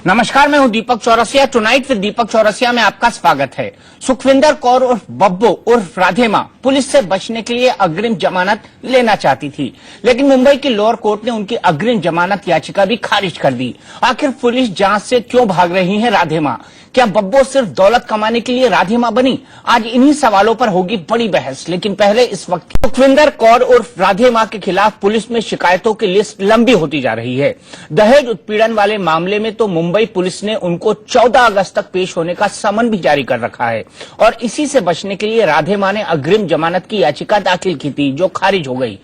नमस्कार, मैं हूं दीपक चौरसिया। टुनाइट विद दीपक चौरसिया में आपका स्वागत है। सुखविंदर कौर उर्फ बब्बो उर्फ राधे मां पुलिस से बचने के लिए अग्रिम जमानत लेना चाहती थी, लेकिन मुंबई की लोअर कोर्ट ने उनकी अग्रिम जमानत याचिका भी खारिज कर दी। आखिर पुलिस जांच से क्यों भाग रही है राधे मां? क्या बब्बो सिर्फ दौलत कमाने के लिए राधे मां बनी? आज इन्हीं सवालों पर होगी बड़ी बहस, लेकिन पहले इस वक्त सुखविंदर कौर उर्फ राधे मां के खिलाफ पुलिस में शिकायतों की लिस्ट लंबी होती जा रही है। दहेज उत्पीड़न वाले मामले में तो मुंबई पुलिस ने उनको 14 अगस्त तक पेश होने का समन भी जारी कर रखा है और इसी से बचने के लिए राधे मां ने अग्रिम जमानत की याचिका दाखिल की थी, जो खारिज हो गई।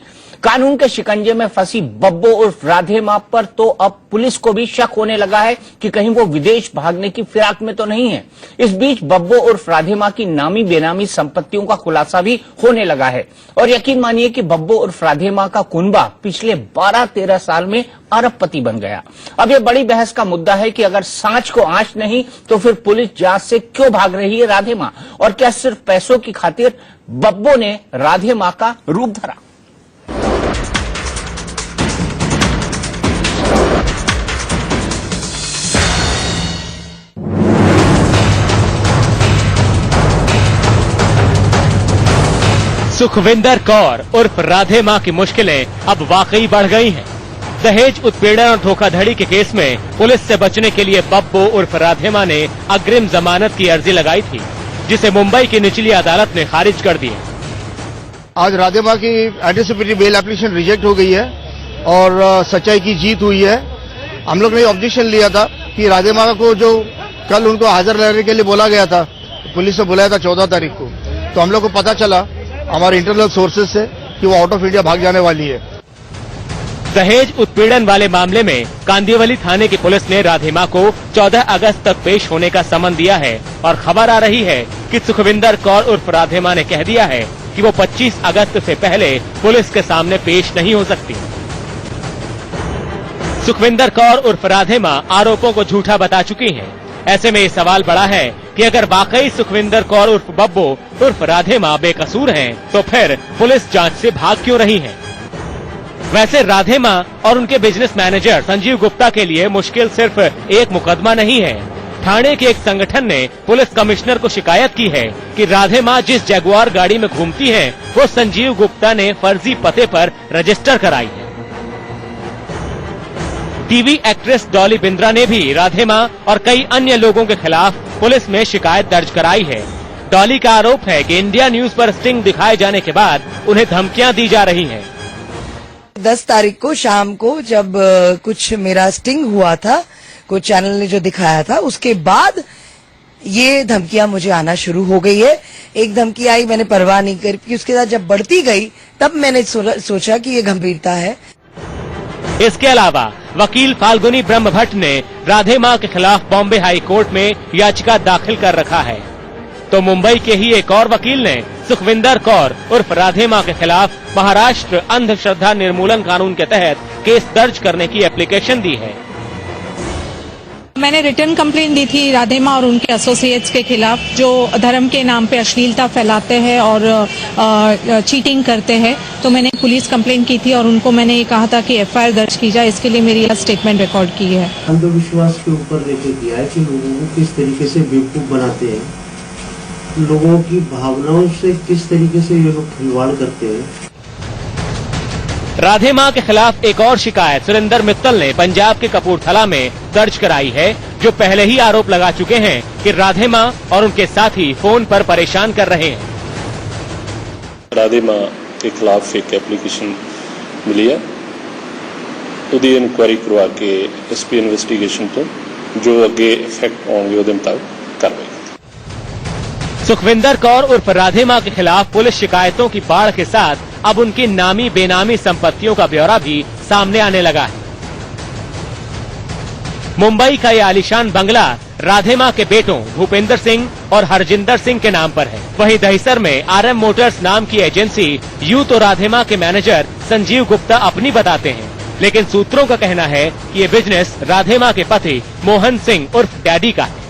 कानून के शिकंजे में फंसी बब्बो उर्फ राधे मां पर तो अब पुलिस को भी शक होने लगा है कि कहीं वो विदेश भागने की फिराक में तो नहीं है। इस बीच बब्बो उर्फ राधे मां की नामी बेनामी संपत्तियों का खुलासा भी होने लगा है और यकीन मानिए कि बब्बो उर्फ राधे मां का कुनबा पिछले 12-13 साल में अरबपति बन गया। अब ये बड़ी बहस का मुद्दा है कि अगर सांच को आंच नहीं तो फिर पुलिस जांच से क्यों भाग रही है राधे मां, और क्या सिर्फ पैसों की खातिर बब्बो ने राधे मां का रूप धरा? सुखविंदर कौर उर्फ राधे मां की मुश्किलें अब वाकई बढ़ गई हैं। दहेज उत्पीड़न और धोखाधड़ी के केस में पुलिस से बचने के लिए बब्बो उर्फ राधे मां ने अग्रिम जमानत की अर्जी लगाई थी, जिसे मुंबई की निचली अदालत ने खारिज कर दी। आज राधे मां की एंटीसिपेटरी बेल एप्लीकेशन रिजेक्ट हो गई है और सच्चाई की जीत हुई है। हम लोग ने ऑब्जेक्शन लिया था कि राधे मां को जो कल उनको हाजिर रहने के लिए बोला गया था, पुलिस ने बुलाया था 14 तारीख को, तो हम लोग को पता चला हमारे इंटरनल सोर्सेज से कि वो आउट ऑफ इंडिया भाग जाने वाली है। दहेज उत्पीड़न वाले मामले में कांदिवली थाने की पुलिस ने राधे मां को 14 अगस्त तक पेश होने का समन दिया है और खबर आ रही है कि सुखविंदर कौर उर्फ राधे मां ने कह दिया है कि वो 25 अगस्त से पहले पुलिस के सामने पेश नहीं हो सकती। सुखविंदर कौर उर्फ राधे मां आरोपों को झूठा बता चुकी हैं। ऐसे में ये सवाल बड़ा है कि अगर वाकई सुखविंदर कौर उर्फ बब्बो उर्फ राधे मां बेकसूर हैं, तो फिर पुलिस जांच से भाग क्यों रही है? वैसे राधे मां और उनके बिजनेस मैनेजर संजीव गुप्ता के लिए मुश्किल सिर्फ एक मुकदमा नहीं है। थाने के एक संगठन ने पुलिस कमिश्नर को शिकायत की है कि राधे मां जिस जगुआर गाड़ी में घूमती हैं, वो संजीव गुप्ता ने फर्जी पते पर रजिस्टर कराई है। टीवी एक्ट्रेस डॉली बिंद्रा ने भी राधे मां और कई अन्य लोगों के खिलाफ पुलिस में शिकायत दर्ज कराई है। डॉली का आरोप है कि इंडिया न्यूज पर स्टिंग दिखाए जाने के बाद उन्हें धमकियां दी जा रही हैं। 10 तारीख को शाम को जब कुछ मेरा स्टिंग हुआ था, कुछ चैनल ने जो दिखाया था, उसके बाद ये धमकियां मुझे आना शुरू हो गई है। एक धमकी आई, मैंने परवाह नहीं करी, उसके साथ जब बढ़ती गई तब मैंने सोचा कि ये गंभीरता है। इसके अलावा वकील फाल्गुनी ब्रह्म भट्ट ने राधे मां के खिलाफ बॉम्बे हाई कोर्ट में याचिका दाखिल कर रखा है, तो मुंबई के ही एक और वकील ने सुखविंदर कौर उर्फ राधे मां के खिलाफ महाराष्ट्र अंधश्रद्धा निर्मूलन कानून के तहत केस दर्ज करने की एप्लीकेशन दी है। मैंने रिटर्न कंप्लेंट दी थी राधे मां और उनके एसोसिएट्स के खिलाफ, जो धर्म के नाम पे अश्लीलता फैलाते हैं और चीटिंग करते हैं। तो मैंने पुलिस कंप्लेंट की थी और उनको मैंने ये कहा था कि एफआईआर दर्ज की जाए। इसके लिए मेरी स्टेटमेंट रिकॉर्ड की है। अंधविश्वास के ऊपर लेके दिया है कि लोगों को किस तरीके से बेवकूफ बनाते हैं, लोगों की भावनाओं से किस तरीके से ये लोग खिलवाड़ करते हैं। राधे मां के खिलाफ एक और शिकायत सुरेंद्र मित्तल ने पंजाब के कपूरथला में दर्ज कराई है, जो पहले ही आरोप लगा चुके हैं कि राधे मां और उनके साथी फोन पर परेशान कर रहे हैं। राधे मां के खिलाफ एक एप्लीकेशन मिली है, ਉਹਦੀ ਇਨਕੁਆਇਰੀ ਕਰਵਾ ਕੇ एसपी इन्वेस्टिगेशन तो जो अगे इफेक्ट होंगे ਉਹਦੇ ਮੁਤਾਬਕ कार्रवाई। सुखविंदर कौर उर्फ राधे मां के खिलाफ पुलिस शिकायतों की बाढ़ के साथ अब उनकी नामी बेनामी संपत्तियों का ब्यौरा भी सामने आने लगा है। मुंबई का ये आलीशान बंगला राधे मां के बेटों भूपेंद्र सिंह और हरजिंदर सिंह के नाम पर है। वहीं दहिसर में आरएम मोटर्स नाम की एजेंसी यूं तो राधे मां के मैनेजर संजीव गुप्ता अपनी बताते हैं, लेकिन सूत्रों का कहना है कि ये बिजनेस राधे मां के पति मोहन सिंह उर्फ डैडी का है।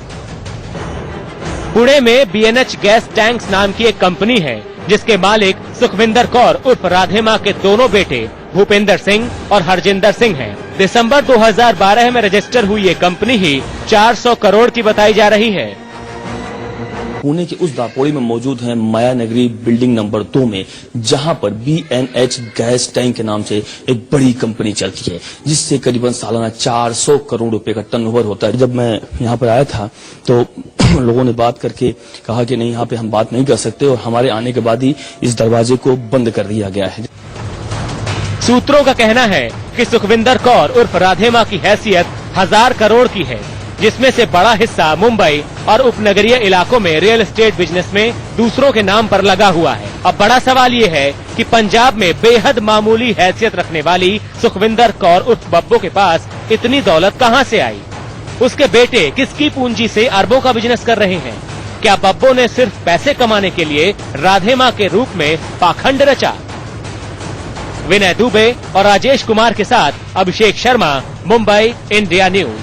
पुणे में बीएनएच गैस टैंक्स नाम की एक कंपनी है, जिसके मालिक सुखविंदर कौर उर्फ राधे मां के दोनों बेटे भूपेंद्र सिंह और हरजिंदर सिंह हैं। दिसंबर 2012 में रजिस्टर हुई ये कंपनी ही 400 करोड़ की बताई जा रही है। पुणे के उस दापोड़ी में मौजूद है माया नगरी बिल्डिंग नंबर 2 में, जहां पर BNH गैस टैंक के नाम से एक बड़ी कंपनी चलती है, जिससे करीबन सालाना 400 करोड़ रुपए का टर्नओवर होता है। जब मैं यहां पर आया था तो लोगों ने बात करके कहा कि नहीं, यहाँ पे हम बात नहीं कर सकते, और हमारे आने के बाद ही इस दरवाजे को बंद कर दिया गया है। सूत्रों का कहना है कि सुखविंदर कौर उर्फ राधे मां की हैसियत 1000 करोड़ की है, जिसमें से बड़ा हिस्सा मुंबई और उपनगरीय इलाकों में रियल एस्टेट बिजनेस में दूसरों के नाम पर लगा हुआ है। अब बड़ा सवाल ये है कि पंजाब में बेहद मामूली हैसियत रखने वाली सुखविंदर कौर उर्फ बब्बो के पास इतनी दौलत कहां से आई? उसके बेटे किसकी पूंजी से अरबों का बिजनेस कर रहे हैं? क्या बब्बो ने सिर्फ पैसे कमाने के लिए राधे मां के रूप में पाखंड रचा? विनय दुबे और राजेश कुमार के साथ अभिषेक शर्मा, मुंबई, इंडिया न्यूज।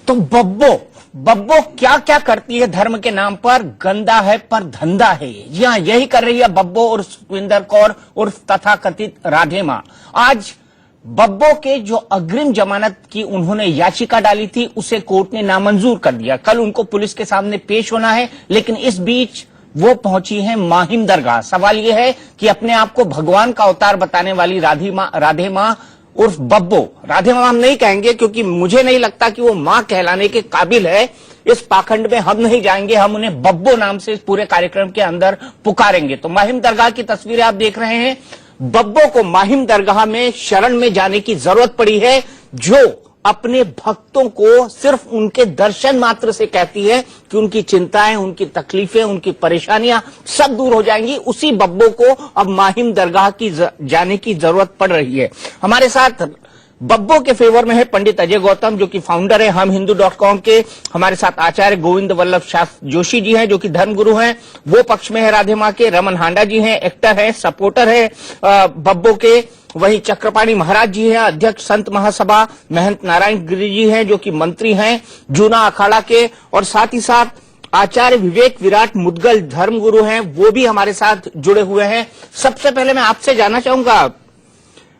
तो बब्बो क्या क्या करती है धर्म के नाम पर? गंदा है पर धंधा है। जी हाँ, यही कर रही है बब्बो और सुखविंदर कौर उर्फ तथाकथित राधे मां। आज बब्बो के जो अग्रिम जमानत की उन्होंने याचिका डाली थी, उसे कोर्ट ने नामंजूर कर दिया। कल उनको पुलिस के सामने पेश होना है, लेकिन इस बीच वो पहुंची है माहिम दरगाह। सवाल यह है कि अपने आप को भगवान का अवतार बताने वाली राधे मां उर्फ बब्बो, राधे मां हम नहीं कहेंगे क्योंकि मुझे नहीं लगता कि वो मां कहलाने के काबिल है। इस पाखंड में हम नहीं जाएंगे, हम उन्हें बब्बो नाम से इस पूरे कार्यक्रम के अंदर पुकारेंगे। तो माहिम दरगाह की तस्वीरें आप देख रहे हैं। बब्बो को माहिम दरगाह में शरण में जाने की जरूरत पड़ी है, जो अपने भक्तों को सिर्फ उनके दर्शन मात्र से कहती है कि उनकी चिंताएं, उनकी तकलीफें, उनकी परेशानियां सब दूर हो जाएंगी। उसी बब्बो को अब माहिम दरगाह की जाने की जरूरत पड़ रही है। हमारे साथ बब्बो के फेवर में है पंडित अजय गौतम, जो कि फाउंडर है हमहिंदू.com के। हमारे साथ आचार्य गोविंद वल्लभ शास्त्री जोशी जी हैं, जो कि धर्मगुरु हैं। वो पक्ष में है राधे मां के। रमन हांडा जी हैं, एक्टर है, सपोर्टर है बब्बो के। वहीं चक्रपाणी महाराज जी हैं, अध्यक्ष संत महासभा। महंत नारायण गिरी जी हैं, जो कि मंत्री हैं जूना अखाड़ा के। और साथ ही साथ आचार्य विवेक विराट मुदगल धर्मगुरु हैं, वो भी हमारे साथ जुड़े हुए हैं। सबसे पहले मैं आपसे जानना चाहूंगा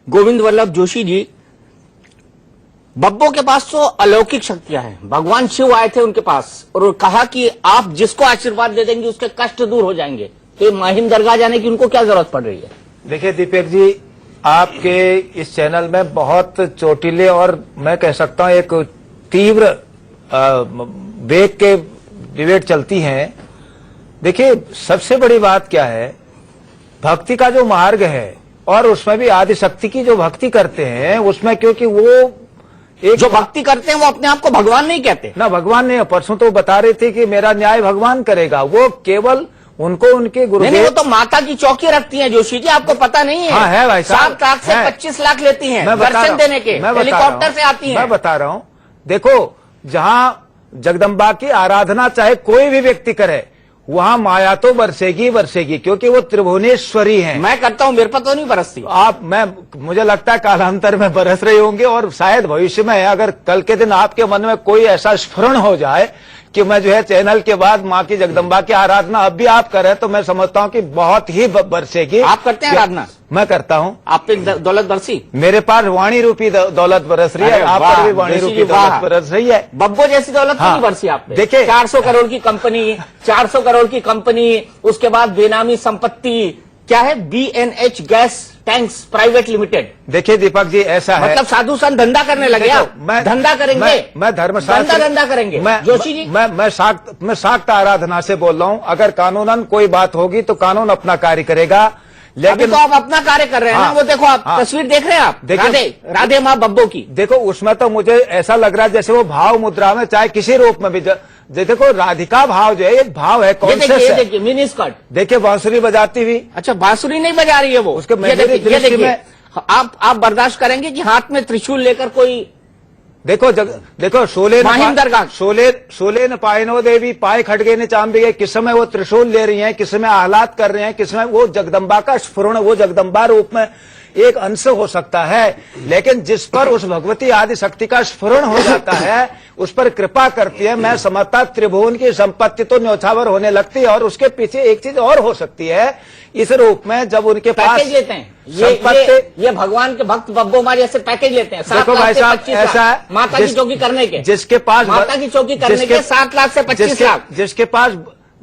गोविंद वल्लभ जोशी जी, बब्बो के पास तो अलौकिक शक्तियां हैं। भगवान शिव आए थे उनके पास और कहा कि आप जिसको आशीर्वाद दे देंगे उसके कष्ट दूर हो जाएंगे। तो माहिम दरगाह जाने की उनको क्या जरूरत पड़ रही है? देखिए दीपक जी, आपके इस चैनल में बहुत चोटीले और मैं कह सकता हूं एक तीव्र वेग के डिबेट चलती हैं। देखिए, सबसे बड़ी बात क्या है, भक्ति का जो मार्ग है और उसमें भी आदि शक्ति की जो भक्ति करते हैं उसमें, क्योंकि वो एक जो भक्ति करते हैं वो अपने आप को भगवान नहीं कहते ना। भगवान नहीं, परसों तो बता रहे थे कि मेरा न्याय भगवान करेगा। वो केवल उनको उनके गुरुदेव, नहीं, वो तो माता की चौकी रखती हैं जोशी जी, आपको पता नहीं है? हाँ है भाई साहब, 7 लाख से 25 लाख लेती हैं दर्शन देने के, हेलीकॉप्टर से आती हैं। मैं बता रहा हूं, देखो, जहां जगदम्बा की आराधना चाहे कोई भी व्यक्ति करे, वहां माया तो बरसेगी बरसेगी, क्योंकि वो त्रिभुवनेश्वरी हैं। मैं करता हूं, मेरे पर तो नहीं बरसती। मुझे लगता है कालांतर में बरस रहे होंगे, और शायद भविष्य में अगर कल के दिन आपके मन में कोई ऐसा स्फुरण हो जाए कि मैं जो है चैनल के बाद माँ की जगदम्बा की आराधना अब भी आप करें, तो मैं समझता हूँ कि बहुत ही बरसेगी। आप करते हैं आराधना? मैं करता हूँ। आप पे दौलत बरसी? मेरे पास वाणी रूपी दौलत बरस रही है, आप पर भी वाणी रूपी दौलत बरस रही है। बब्बो जैसी दौलत नहीं बरसी आप पे? देखिए, 400 करोड़ की कंपनी, 400 करोड़ की कंपनी, उसके बाद बेनामी संपत्ति, क्या है? BNH gas tanks private limited. देखिए दीपक जी, ऐसा है, मतलब साधु संत धंधा करने लगे आप? धंधा करेंगे? मैं धर्मशास्त्र धंधा करेंगे जोशी जी? मैं शाक्त आराधना से बोल रहा हूँ। अगर कानूनन कोई बात होगी तो कानून अपना कार्य करेगा, लेकिन तो आप अपना कार्य कर रहे हैं ना। वो देखो, आप तस्वीर देख रहे हैं, आप राधे मां बब्बो की। देखो, उसमें तो मुझे ऐसा लग रहा है जैसे वो भाव मुद्रा में, चाहे किसी रूप में भी, देखो राधिका भाव जो है एक भाव है, कॉन्शियस है। देखिए मिनी स्कर्ट, देखिए बांसुरी बजाती हुई। अच्छा, बांसुरी नहीं बजा रही है वो, उसके आप बर्दाश्त करेंगे कि हाथ में त्रिशूल लेकर कोई? देखो शोले न पायनो देवी पाए खड़गे ने चांबी, किस समय वो त्रिशूल ले रही हैं, किस समय आह्लाद कर रहे हैं, किस समय वो जगदम्बा का स्फुरण, वो जगदम्बा रूप में एक अंश हो सकता है, लेकिन जिस पर उस भगवती आदि शक्ति का स्फुरण हो जाता है उस पर कृपा करती है, मैं समझता त्रिभुवन की संपत्ति तो न्यौछावर होने लगती है। और उसके पीछे एक चीज और हो सकती है, इस रूप में जब उनके पास पैकेज लेते हैं ये भगवान के भक्त बब्बो मारी ऐसे पैकेज लेते हैं। देखो भाई साहब, ऐसा है माता की चौकी करने के, जिसके पास माता की चौकी करने के 7 लाख से 25 लाख,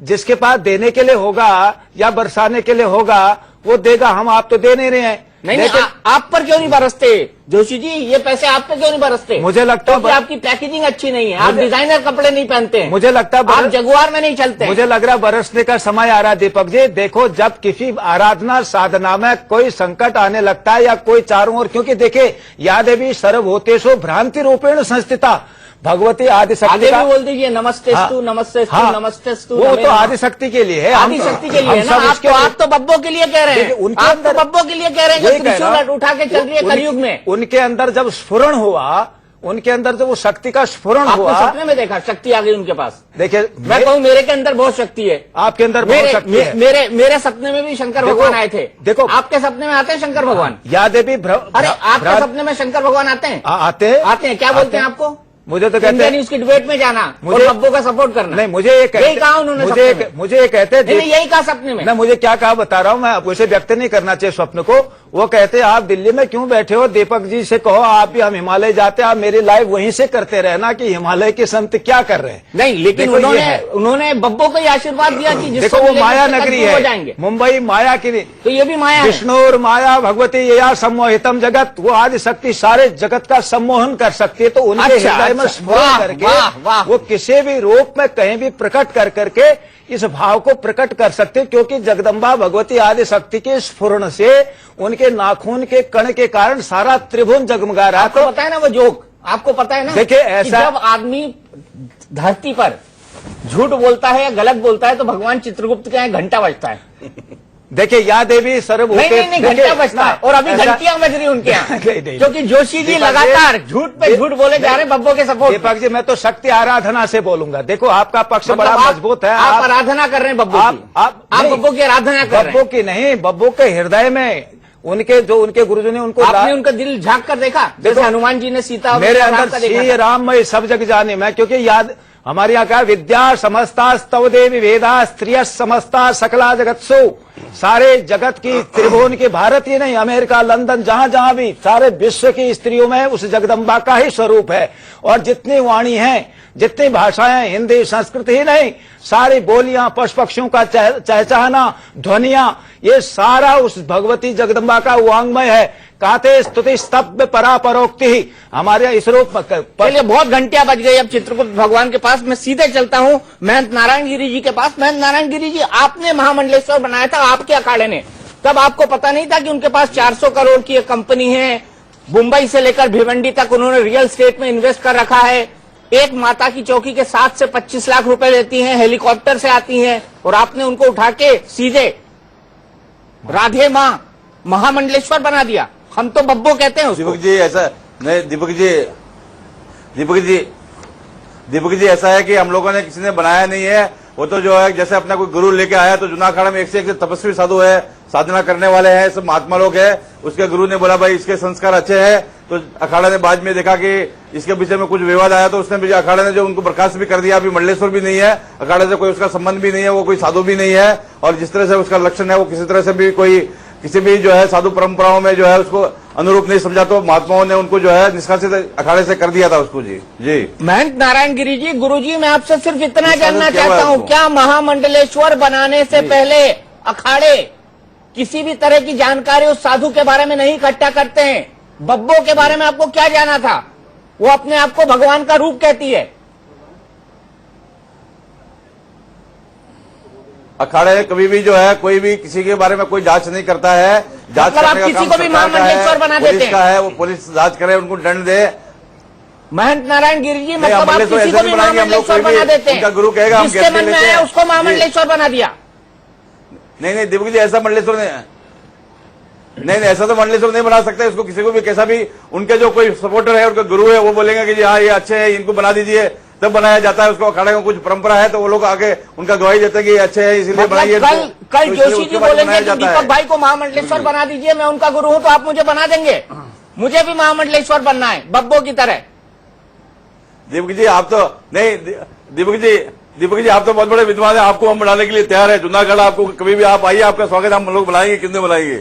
जिसके पास देने के लिए होगा या बरसाने के लिए होगा वो देगा। हम आप तो दे नहीं रहे हैं। नहीं, आप पर क्यों नहीं बरसते जोशी जी? ये पैसे आप पे क्यों नहीं बरसते? मुझे लगता है आपकी पैकेजिंग अच्छी नहीं है, आप डिजाइनर कपड़े नहीं पहनते हैं, मुझे लगता है आप जगुआर में नहीं चलते। मुझे लग रहा है बरसने का समय आ रहा है दीपक जी। देखो, जब किसी आराधना साधना में कोई संकट आने लगता है या कोई चारों ओर, क्योंकि देखिए या देवी सर्वभूतेषु भ्रांति रूपेण संस्थिता, भगवती आदिशक्ति का बोल दीजिए नमस्तेस्तु नमस्तेस्तु नमस्तेस्तु। वो तो आदिशक्ति के लिए है, आदिशक्ति के लिए ना। आप तो बब्बो के लिए कह रहे हैं, उनके आप तो बब्बो के लिए कह रहे हैं जो त्रिशूल उठा के चल रही है कलयुग में। उनके अंदर जब स्फुरण हुआ, उनके अंदर जब वो शक्ति का स्फुरण हुआ, सपने में देखा शक्ति आ गई उनके पास। देखिए, मैं कहूँ मेरे के अंदर बहुत शक्ति है, आपके अंदर बहुत शक्ति है। मेरे सपने में भी शंकर भगवान आए थे। देखो, आपके सपने में आते हैं शंकर भगवान? या देवी अरे आपके सपने में शंकर भगवान आते हैं? आते हैं। क्या बोलते हैं आपको? मुझे तो कहते हैं उसकी डिबेट में जाना और बब्बो का सपोर्ट करना। नहीं, मुझे ये यही कहा उन्होंने, मुझे ये कहते हैं, यही कहा सपने में। ना मुझे क्या कहा बता रहा हूँ मैं, उसे व्यक्त नहीं करना चाहिए स्वप्न को। वो कहते हैं आप दिल्ली में क्यों बैठे हो, दीपक जी से कहो आप भी हम हिमालय जाते हैं, आप मेरी लाइव वहीं से करते रहना कि हिमालय के संत क्या कर रहे हैं। नहीं, लेकिन उन्होंने बब्बो को आशीर्वाद दिया कि देखो वो माया नगरी है, मुंबई माया की, तो ये भी माया, विष्णु और माया भगवती या सम्मोहितम जगत, वो आदिशक्ति सारे जगत का सम्मोहन कर सकती है। तो उनके हृदय में स्फुरण करके वो किसी भी रूप में कहीं भी प्रकट कर करके इस भाव को प्रकट कर सकते, क्योंकि जगदम्बा भगवती आदिशक्ति के स्फुरण से उनके नाखून के कण के कारण सारा त्रिभुवन जगमगा रहा है। आपको पता है ना वो जोक, आपको पता है ना? देखिए ऐसा, जब आदमी धरती पर झूठ बोलता है या गलत बोलता है तो भगवान चित्रगुप्त के यहाँ घंटा बजता है। देखिए या देवी सर्वभूते, नहीं घंटा बजता है और अभी घंटियां बज रही उनके यहाँ, क्योंकि जोशी जी लगातार झूठ पे झूठ बोले जा रहे बब्बो के सपोर्ट। दीपक जी, मैं तो शक्ति आराधना से बोलूंगा। देखो आपका पक्ष बड़ा मजबूत है, आप आराधना कर रहे हैं बब्बो की, आप बब्बो की आराधना कर रहे हैं। बब्बो की नहीं, बब्बो के हृदय में उनके जो उनके गुरुजी ने उनको, आपने उनका दिल झांक कर देखा? जैसे हनुमान जी ने सीता मेरे अंदर श्री राम मैं सब जग जाने में, क्योंकि याद हमारे यहाँ का विद्या समस्ता स्तव देवी वेदा स्त्रिय समस्ता सकला जगत्सु, सारे जगत की त्रिभुवन की, भारत ही नहीं अमेरिका लंदन जहां जहां भी सारे विश्व की स्त्रियों में उस जगदम्बा का ही स्वरूप है। और जितनी वाणी है, जितनी भाषाएं, हिंदी संस्कृत ही नहीं, सारी बोलियां, पशु पक्षियों का चहचहाना, ध्वनियां, ये सारा उस भगवती जगदम्बा का वांग्मय है। काते स्तुति स्तब्ध परापरोक्ति ही हमारे इस रूप में। बहुत घंटियां बज गई अब चित्रकूट भगवान के पास। मैं सीधे चलता हूं महंत नारायण गिरी जी के पास। महंत नारायण गिरी जी, आपने महामंडलेश्वर बनाया था आपके अखाड़े ने, तब आपको पता नहीं था कि उनके पास 400 करोड़ की एक कंपनी है, मुंबई से लेकर भिवंडी तक उन्होंने रियल स्टेट में इन्वेस्ट कर रखा है, एक माता की चौकी के 7 से 25 लाख रुपए लेती हैं, हेलीकॉप्टर से आती हैं, और आपने उनको उठा के सीधे राधे मां महामंडलेश्वर बना दिया। हम तो बब्बो कहते हैं उसको। दीपक जी ऐसा नहीं, दीपक जी ऐसा है कि हम लोगों ने किसी ने बनाया नहीं है। वो तो जो है जैसे अपना कोई गुरु लेके आया तो जूना अखाड़ा में एक से एक तपस्वी साधु है, साधना करने वाले हैं, सब महात्मा लोग हैं। उसके गुरु ने बोला भाई इसके संस्कार अच्छे हैं, तो अखाड़ा ने बाद में देखा कि इसके विषय में कुछ विवाद आया तो उसने भी अखाड़ा ने जो उनको बर्खास्त भी कर दिया। अभी मंडलेश्वर भी नहीं है, अखाड़े से कोई उसका संबंध भी नहीं है, वो कोई साधु भी नहीं है, और जिस तरह से उसका लक्षण है वो किसी तरह से भी कोई किसी भी जो है साधु परंपराओं में जो है उसको अनुरूप नहीं समझा, तो महात्माओं ने उनको जो है निष्कासित अखाड़े से कर दिया था उसको। जी महंत नारायण गिरी जी, गुरुजी मैं आपसे सिर्फ इतना जानना चाहता हूँ, क्या महामंडलेश्वर बनाने से पहले अखाड़े किसी भी तरह की जानकारी उस साधु के बारे में नहीं इकट्ठा करते हैं? बब्बो के बारे में आपको क्या जाना था? वो अपने आप को भगवान का रूप कहती है। अखाड़े कभी भी जो है कोई भी किसी के बारे में कोई जांच नहीं करता है। जांच मतलब आप किसी को भी महामंडलेश्वर बना देते हैं? पुलिस का है, वो पुलिस जांच करे, उनको दंड दे। महंत नारायण गिरी जी, मतलब आप किसी को भी महामंडलेश्वर बना देते हैं? उनका गुरु कहेगा जिसके मन में आया उसको महामंडलेश्वर बना दिया। नहीं दीपक जी, ऐसा मंडलेश्वर नहीं, ऐसा तो मंडलेश्वर नहीं बना सकते। इसको किसी को भी कैसा भी उनके जो कोई सपोर्टर है, उनके गुरु है, वो बोलेंगे कि जी हाँ ये अच्छे हैं, इनको बना दीजिए, तब बनाया जाता है। उसको अखाड़े में कुछ परंपरा है तो वो लोग आगे उनका गवाही देते हैं कि अच्छे हैं इसलिए बनाइए। कल जोशी जी बोलेंगे कि दीपक भाई को महामंडलेश्वर बना दीजिए, मैं उनका गुरु हूं, तो आप मुझे बना देंगे? मुझे भी महामंडलेश्वर बनना है बब्बो की तरह। दीपक जी आप तो नहीं, दीपक जी आप तो बहुत बड़े विद्वान हैं, आपको हम बनाने के लिए तैयार है। जूनागढ़ आपको कभी भी आप आइए, आपका स्वागत हम लोग बुलाएंगे, कितने बुलाएंगे,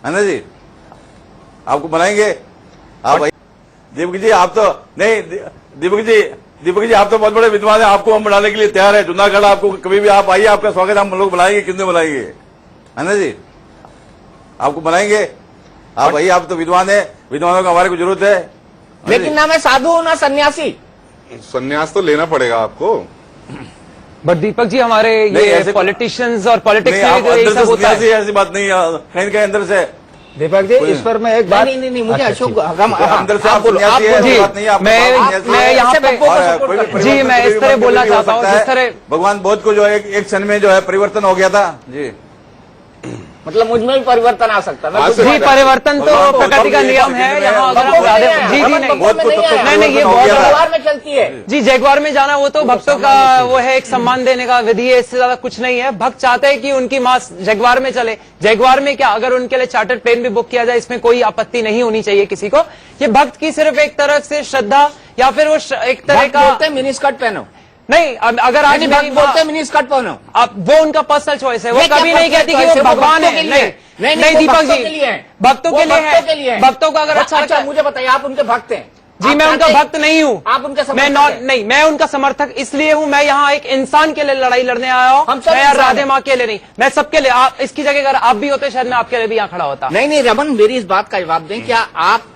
है ना जी, आपको बनाएंगे आप आइए। दीपक जी आप तो नहीं, दीपक जी आप तो बहुत बड़े विद्वान हैं, आपको हम बनाने के लिए तैयार है। जूनागढ़ आपको कभी भी आप आइए, आपका स्वागत हम लोग बुलाएंगे, कितने बुलाएंगे, है ना जी, आपको बनाएंगे आप आइए। आप तो विद्वान है, विद्वानों को हमारे को जरूरत है। लेकिन ना मैं साधु हूं ना सन्यासी। संन्यास तो लेना पड़ेगा आपको। बट दीपक जी हमारे ये पॉलिटिशियंस और पॉलिटिक्स में जो ये सब होता है, ऐसी बात नहीं है, कहीं कहीं अंदर से। दीपक जी इस पर मैं एक बात नहीं मुझे अशोक अंदर से आप सन्यासी है, ऐसी बात नहीं है। मैं यहाँ पे जी मैं इस तरह बोलना चाहता हूँ जिस तरह भगवान बुद्ध को जो एक क्षण में जो है परिवर्तन हो गया था जी, मतलब मुझ में भी परिवर्तन आ सकता है। जी परिवर्तन तो प्रकृति का नियम है। यहाँ अगर हम राधे जी नहीं ये बहुत जगवार में चलती है जी, जगवार में जाना वो तो भक्तों का वो है, एक सम्मान देने का विधि है, इससे ज्यादा कुछ नहीं है। भक्त चाहते हैं कि उनकी मां जगवार में चले। जगवार में क्या, अगर उनके लिए चार्टर्ड प्लेन भी बुक किया जाए, इसमें कोई आपत्ति नहीं होनी चाहिए किसी को। ये भक्त की सिर्फ एक तरह से श्रद्धा या फिर वो एक तरह का मिनी स्कर्ट पहनो नहीं, अगर आज भक्त बोलते हैं मिनी स्कर्ट पहनो, अब वो उनका पर्सनल चॉइस है। वो कभी नहीं कहती कि वो भगवान है। नहीं दीपक जी, भक्तों के लिए है। भक्तों को अगर अच्छा मुझे बताइए, आप उनके भक्त हैं? जी मैं उनका भक्त नहीं हूँ, आप उनके नहीं, मैं उनका समर्थक इसलिए हूँ। मैं यहाँ एक इंसान के लिए लड़ाई लड़ने आया हूँ, मैं राधे माँ के लिए नहीं, मैं सबके लिए। आप इसकी जगह अगर आप भी होते शायद मैं आपके लिए भी यहाँ खड़ा होता। नहीं रमन, मेरी इस बात का जवाब दें, क्या आप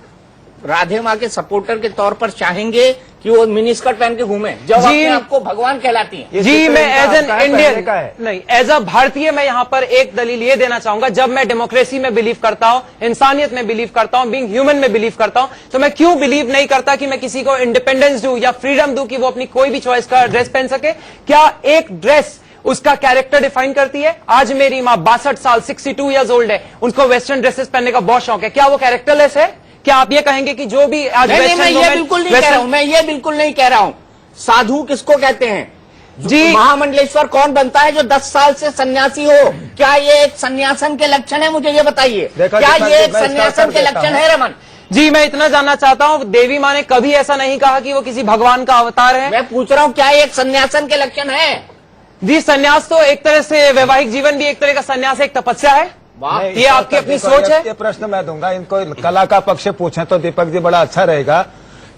राधे माँ के सपोर्टर के तौर पर चाहेंगे कि वो मिनी स्कर्ट पहन के घूमे जब अपने आपको भगवान कहलाती हैं? जी मैं एज एन इंडियन नहीं, एज अ भारतीय मैं यहाँ पर एक दलील ये देना चाहूंगा, जब मैं डेमोक्रेसी में बिलीव करता हूँ, इंसानियत में बिलीव करता हूँ, बीइंग ह्यूमन में बिलीव करता हूँ, तो मैं क्यों बिलीव नहीं करता कि मैं किसी को इंडिपेंडेंस दूं या फ्रीडम दूं कि वो अपनी कोई भी चॉइस का ड्रेस पहन सके? क्या एक ड्रेस उसका कैरेक्टर डिफाइन करती है? आज मेरी माँ 62 साल 62 ईयर्स ओल्ड है, उनको वेस्टर्न ड्रेसेस पहनने का बहुत शौक है, क्या वो कैरेक्टरलेस है? क्या आप ये कहेंगे कि जो भी आज मैं ये बिल्कुल नहीं कह रहा हूं, मैं ये बिल्कुल नहीं कह रहा हूं। साधु किसको कहते हैं जी? महामंडलेश्वर कौन बनता है जो 10 साल से सन्यासी हो? क्या ये एक सन्यासन के लक्षण है? मुझे ये बताइए, क्या ये एक सन्यासन के लक्षण है रमन? जी मैं इतना जानना चाहता हूँ, देवी माँ ने कभी ऐसा नहीं कहा कि वो किसी भगवान का अवतार है। मैं पूछ रहा हूँ, क्या ये एक सन्यासन के लक्षण है? जी संन्यास तो एक तरह से, वैवाहिक जीवन भी एक तरह का संन्यास, एक तपस्या है। ये आपकी अपनी सोच है। ये प्रश्न मैं दूंगा इनको, कला का पक्ष पूछें तो दीपक जी बड़ा अच्छा रहेगा,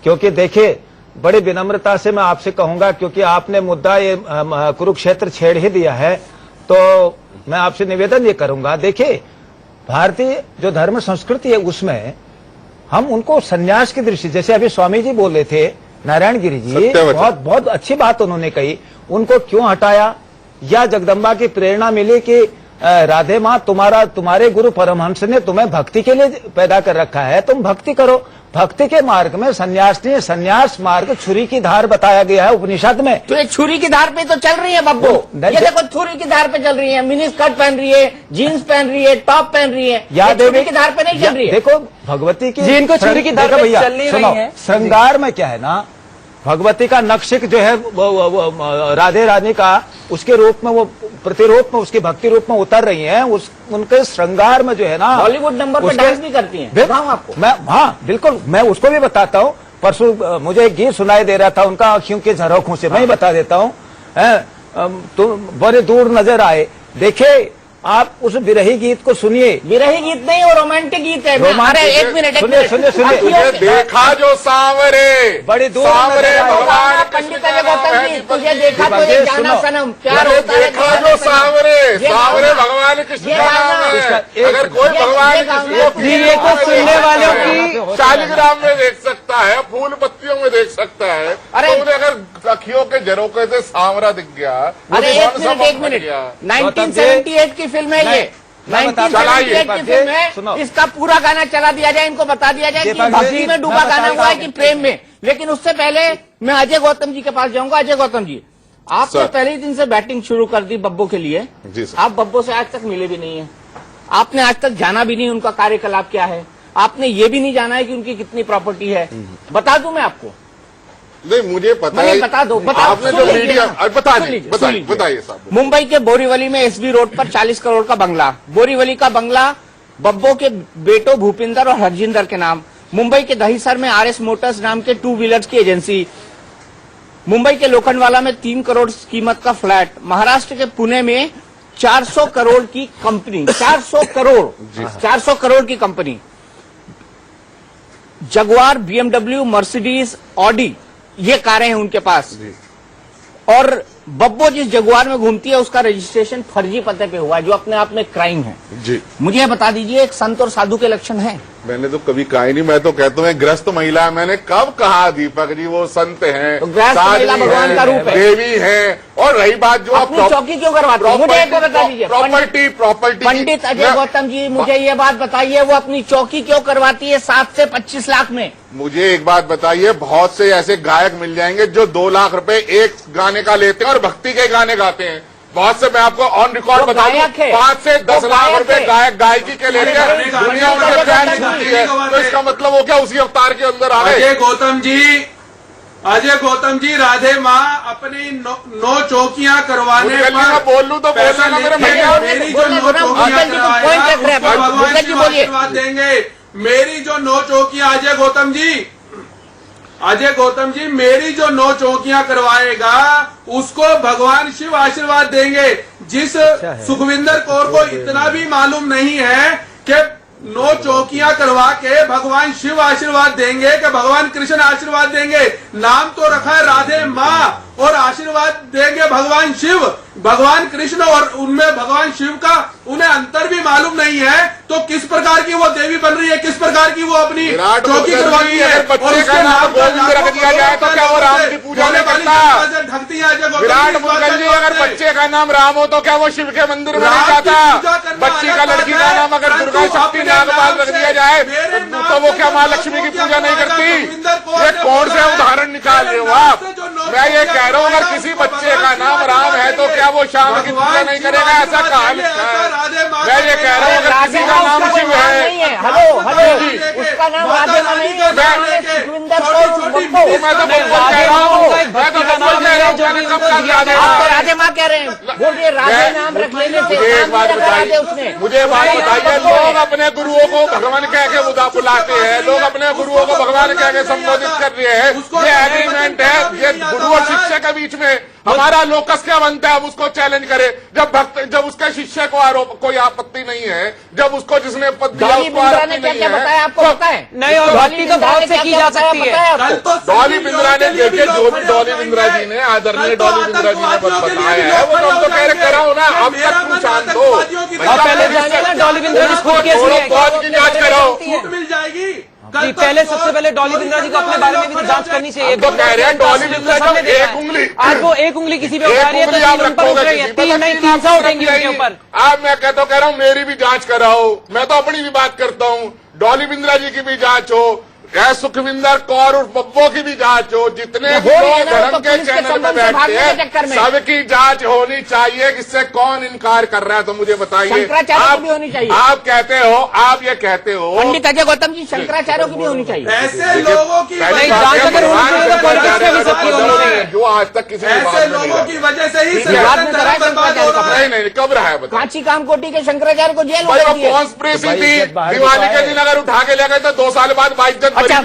क्योंकि देखिए बड़ी विनम्रता से मैं आपसे कहूंगा, क्योंकि आपने मुद्दा ये कुरुक्षेत्र छेड़ ही दिया है, तो मैं आपसे निवेदन ये करूंगा, देखिए भारतीय जो धर्म संस्कृति है उसमें हम उनको संन्यास की दृष्टि, जैसे अभी स्वामी जी बोल रहे थे, नारायण गिरी जी बहुत अच्छी बात उन्होंने कही, उनको क्यों हटाया? या जगदम्बा की प्रेरणा मिली कि राधे माँ तुम्हारे गुरु परमहंस ने तुम्हें भक्ति के लिए पैदा कर रखा है, तुम भक्ति करो। भक्ति के मार्ग में संन्यास नहीं, संन्यास मार्ग छुरी की धार बताया गया है उपनिषद में। तो ये छुरी की धार पे तो चल रही है बब्बू, ये देखो छुरी की धार पे चल रही है, मिनी स्कर्ट पहन रही है, जीन्स पहन रही है, टॉप पहन रही है, या छुरी की धार पे नहीं चल रही है। देखो भगवती की जिनको छुरी की धार पे चल नहीं रही है, श्रृंगार में क्या है ना, भगवती का नक्शिक जो है वो राधे रानी का उसके रूप में, वो प्रतिरूप में, उसकी भक्ति रूप में उतर रही हैं, उनके श्रृंगार में जो है ना, बॉलीवुड नंबर पर डांस भी करती हैं। बताऊं आपको मैं, हाँ बिल्कुल, मैं उसको भी बताता हूँ। परसों मुझे एक गीत सुनाई दे रहा था उनका, आँखों के झरोखों से, मैं ही बता देता हूँ। तुम बड़े दूर नजर आए, देखिए आप उस विरही गीत को सुनिए। विरही गीत नहीं, वो रोमांटिक गीत है। अरे एक मिनट तुझे देखा जो सांवरे, बड़ी दूर सांवरे भगवान पंडित अजय गौतम जी, तुझे देखा तो ये जाना सनम, प्यार होता है। देखा जो सांवरे, सांवरे भगवान कृष्ण का नाम है। अगर कोई भगवान कृष्ण को सुनने वालों की शालिग्राम में देख सकता है, फूल पत्तियों में देख सकता है, तो उन्हें अगर अखियों के झरोखे से सांवरा दिख गया। अरे एक मिनट 1978 की फिल्म है ये, 1978 की फिल्म है। इसका पूरा गाना चला दिया जाए, इनको बता दिया जाए कि भक्ति में डूबा गाना हुआ है कि प्रेम में। लेकिन उससे पहले मैं अजय गौतम जी के पास जाऊंगा। अजय गौतम जी, आपने पहले ही दिन से बैटिंग शुरू कर दी बब्बो के लिए। आप बब्बो से आज तक मिले भी नहीं है, आपने आज तक जाना भी नहीं उनका कार्यकलाप क्या है, आपने ये भी नहीं जाना है कि उनकी कितनी प्रॉपर्टी है। बता दूं मैं आपको? नहीं मुझे पता है, बता दो, आपने जो मीडिया बताइए साहब। मुंबई के बोरीवली में एसबी रोड पर 40 करोड़ का बंगला, बोरीवली का बंगला बब्बो के बेटों भूपिंदर और हरजिंदर के नाम। मुंबई के दहीसर में आरएस मोटर्स नाम के 2 व्हीलर्स की एजेंसी। मुंबई के लोखंडवाला में 3 करोड़ कीमत का फ्लैट, महाराष्ट्र के पुणे में 400 करोड़ की कंपनी, 400 करोड़ की company, Jaguar, BMW, Mercedes, Audi, ये कारें हैं उनके पास। और बब्बो जिस जगुआर में घूमती है उसका रजिस्ट्रेशन फर्जी पते पे हुआ है, जो अपने आप में क्राइम है। जी, मुझे ये बता दीजिए, एक संत और साधु के लक्षण हैं? मैंने तो कभी कहा ही नहीं। मैं तो कहता हूँ ग्रस्त महिला है। मैंने कब कहा दीपक जी वो संत हैं, तो ग्रस्त महिला भगवान का रूप है, देवी हैं। और रही बात जो अपनी चौकी क्यों करवाते हैं, मुझे एक बता दीजिए। प्रॉपर्टी पंडित अजय गौतम जी, मुझे ये बात बताइए, वो अपनी चौकी क्यों करवाती है 7 से 25 लाख में? मुझे एक बात बताइए, बहुत से ऐसे गायक मिल जाएंगे जो 2 लाख रुपए एक गाने का लेते हैं और भक्ति के गाने गाते हैं। बहुत से, मैं आपको ऑन रिकॉर्ड बता दूं, 5 से 10 लाख रुपए गायक गायकी के लेते हैं, दुनिया उनके फैन सुनती है। तो इसका मतलब वो क्या उसी अवतार के अंदर आ गए? अजय गौतम जी, राधे माँ अपनी 9 चौकियां करवाने पर बोल लूं तो पैसा मेरे मेरी जो 9 चौकियां भगवान आशीर्वाद देंगे। मेरी जो 9 चौकियां अजय गौतम जी मेरी जो 9 चौकियां करवाएगा उसको भगवान शिव आशीर्वाद देंगे। जिस सुखविंदर कौर को इतना भी मालूम नहीं है कि 9 चौकियां करवा के भगवान शिव आशीर्वाद देंगे कि भगवान कृष्ण आशीर्वाद देंगे। नाम तो रखा है राधे माँ और आशीर्वाद देंगे भगवान शिव, भगवान कृष्ण, और उनमें भगवान शिव का उन्हें अंतर भी मालूम नहीं है। तो किस प्रकार की वो देवी बन रही है, किस प्रकार की वो अपनी चौकी करवाती है। और उसके नाम गोविंद रख दिया जाए तो क्या वो राम की पूजा नहीं करता? ढकती है विराट मुगल जी, अगर बच्चे का नाम राम हो तो क्या वो शिव के मंदिर में नहीं जाता? बच्ची का, लड़की का नाम अगर दुर्गा शक्ति नागपाल रख दिया जाए तो वो क्या माँ लक्ष्मी की पूजा नहीं करती? ये कौन से उदाहरण निकाल रहे हो आप? मैं ये कह रहा हूँ, अगर किसी बच्चे का नाम राम है तो क्या वो शाम की पूजा नहीं करेगा? ऐसा कहा लिखा है? मैं ये कह रहा हूँ, अगर किसी का नाम शिव है, हेलो, उसका नाम राधे माँ नहीं है, सुखविंदर कौर बब्बो। मैं तो बिल्कुल कह रहा हूँ, मैं तो बिल्कुल कह रहा हूँ, राधे माँ कह रहे हैं, बोलिए राधे नाम रख लेने से एक बात बताइए, मुझे बात बताइए, लोग अपने गुरुओं को भगवान कह के बुलाते हैं, लोग अपने गुरुओं को भगवान कह के संबोधित कर रहे हैं। ये एग्रीमेंट है, ये गुरु और शिष्य के बीच में। हमारा लोकस क्या बनता है? अब उसको चैलेंज करे। जब उसके शिष्य को आरोप कोई आपत्ति नहीं है, जब उसको जिसने पद दिया उसको आपत्ति नहीं है, आपको पता है? नहीं, और भक्ति तो भाव से की जा सकती है। डॉली बिंद्रा ने, देखिए जो भी डॉली बिंद्रा जी ने, आदरणीय डॉली बिंद्रा जी ने बताया है वो तो हम तो कह रहे कराओ ना। अब तक तुम शांत हो, पहले जानिए ना डॉली बिंद्रा जी खुद केस में फौज की जांच कराओ। मिल जाएगी। पहले सबसे पहले डॉली बिंद्रा जी को अपने बारे में भी तो जांच करनी चाहिए। तो कह रहे हैं डॉली बिंद्रा जो एक उंगली, आज वो एक उंगली किसी पे उठा रही है तो 3 उन पर उठ रही है, 3 नहीं 300 उठेंगी उनके ऊपर। अब मैं कह रहा हूँ मेरी भी जांच कराओ। मैं तो अपनी भी बात करता हूँ, डॉली बिंद्रा जी की भी जांच हो, सुखविंदर कौर और बब्बो की भी जांच हो। जितने भी लोग धर्म के चैनल में बैठते हैं सबकी जांच होनी चाहिए। इससे कौन इनकार कर रहा है? तो मुझे बताइए। शंकराचार्य की भी होनी चाहिए। आप कहते हो, आप ये कहते हो, पंडित अजय गौतम जी, शंकराचार्यों की भी होनी चाहिए। ऐसे लोगों की जो आज तक किसी ऐसे लोगों की वजह से ही नहीं कब रहा है? कांची कामकोटी के शंकराचार्य को जेल कॉन्स्पिरेसी थी, दिवाली के दिन अगर उठा के ले गए तो 2 साल बाद 22 दिन अच्छा,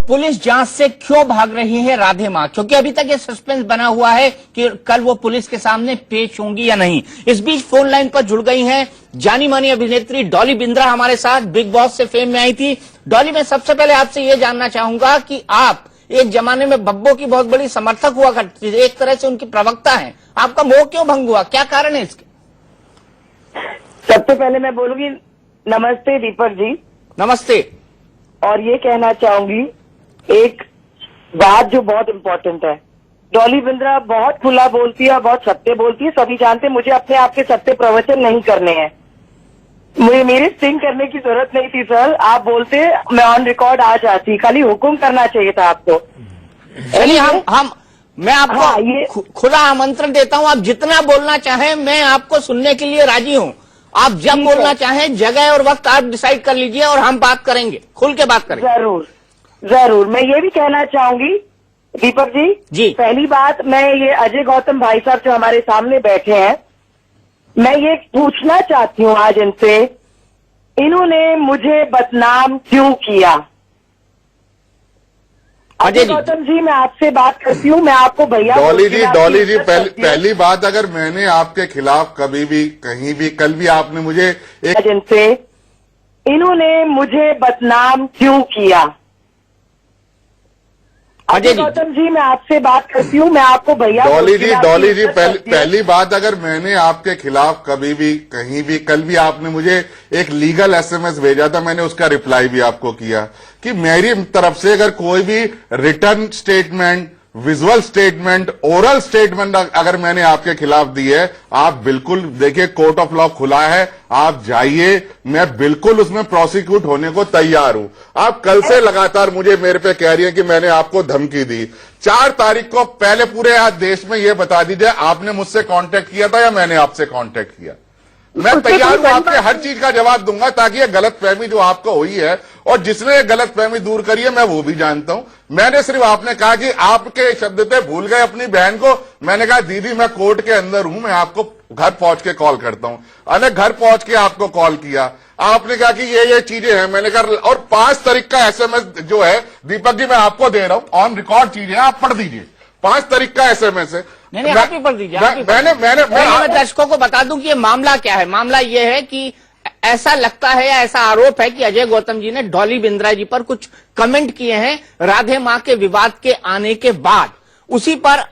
पुलिस जांच से क्यों भाग रही है राधे माँ? क्योंकि अभी तक ये सस्पेंस बना हुआ है कि कल वो पुलिस के सामने पेश होंगी या नहीं। इस बीच फोन लाइन पर जुड़ गई हैं जानी मानी अभिनेत्री डॉली बिंद्रा हमारे साथ, बिग बॉस से फेम में आई थी। डॉली, मैं सबसे पहले आपसे ये जानना चाहूंगा कि आप एक जमाने में बब्बो की बहुत बड़ी समर्थक हुआ करती थी, एक तरह से उनकी प्रवक्ता हैं, आपका मोह क्यों भंग हुआ? क्या कारण है इसके? सबसे पहले मैं बोलूंगी नमस्ते दीपक जी। नमस्ते। और ये कहना चाहूंगी एक बात जो बहुत इम्पोर्टेंट है, डॉली बिंद्रा बहुत खुला बोलती है, बहुत सत्य बोलती है, सभी जानते हैं। मुझे अपने आप के सत्य प्रवचन नहीं करने हैं, मुझे मेरे स्टिंग करने की जरूरत नहीं थी सर। आप बोलते मैं ऑन रिकॉर्ड आ जाती, खाली हुक्म करना चाहिए था आपको। चलिए मैं आपको खुला आमंत्रण देता हूं, आप जितना बोलना चाहें मैं आपको सुनने के लिए राजी हूं। आप जब बोलना चाहें जगह और वक्त आप डिसाइड कर लीजिए और हम बात करेंगे, खुल के बात करेंगे। जरूर जरूर। मैं ये भी कहना चाहूंगी दीपक जी, पहली बात मैं ये अजय गौतम भाई साहब जो हमारे सामने बैठे हैं, मैं ये पूछना चाहती हूँ आज इनसे, इन्होंने मुझे बदनाम क्यों किया? अजय जी, गौतम जी मैं आपसे बात करती हूँ, मैं आपको भैया डॉली जी पहली बात, अगर मैंने आपके खिलाफ कभी भी कहीं भी, कल भी आपने मुझे एक जिनसे इन्होंने मुझे बदनाम क्यों किया। अजय जी, गौतम जी मैं आपसे बात करती हूँ, मैं आपको भैया डॉली जी पहली बात, अगर मैंने आपके खिलाफ कभी भी कहीं भी, कल भी आपने मुझे एक लीगल एसएमएस भेजा था, मैंने उसका रिप्लाई भी आपको किया कि मेरी तरफ से अगर कोई भी return statement, visual statement, oral statement अगर मैंने आपके खिलाफ दी है, आप बिल्कुल देखिए, कोर्ट ऑफ लॉ खुला है, आप जाइए, मैं बिल्कुल उसमें प्रोसिक्यूट होने को तैयार हूं। आप कल से लगातार मुझे मेरे पे कह रही है कि मैंने आपको धमकी दी। 4 तारीख को पहले पूरे आज देश में यह बता दीजिए, आपने मुझसे कांटेक्ट किया था या मैंने आपसे कांटेक्ट किया? मैं तैयार हूं, आपके हर चीज का जवाब दूंगा, ताकि ये गलतफहमी जो आपको हुई है और जिसने ये गलतफहमी दूर करी है, मैं वो भी जानता हूं। मैंने सिर्फ, आपने कहा कि आपके शब्द थे भूल गए अपनी बहन को, मैंने कहा दीदी मैं कोर्ट के अंदर हूं, मैं आपको घर पहुंच के कॉल करता हूं। अरे घर पहुंच के आपको कॉल किया, आपने कहा कि ये चीजें हैं, मैंने कहा, और 5 तारीख का एसएमएस जो है दीपक जी मैं आपको दे रहा हूं, ऑन रिकॉर्ड चीजें आप पढ़ दीजिए, 5 तारीख का एसएमएस है। नहीं आप ही पढ़ दीजिए। मैं दर्शकों को बता दूं कि ये मामला क्या है। मामला ये है कि ऐसा लगता है या ऐसा आरोप है कि अजय गौतम जी ने डॉली बिंद्रा जी पर कुछ कमेंट किए हैं राधे मां के विवाद के आने के बाद। उसी पर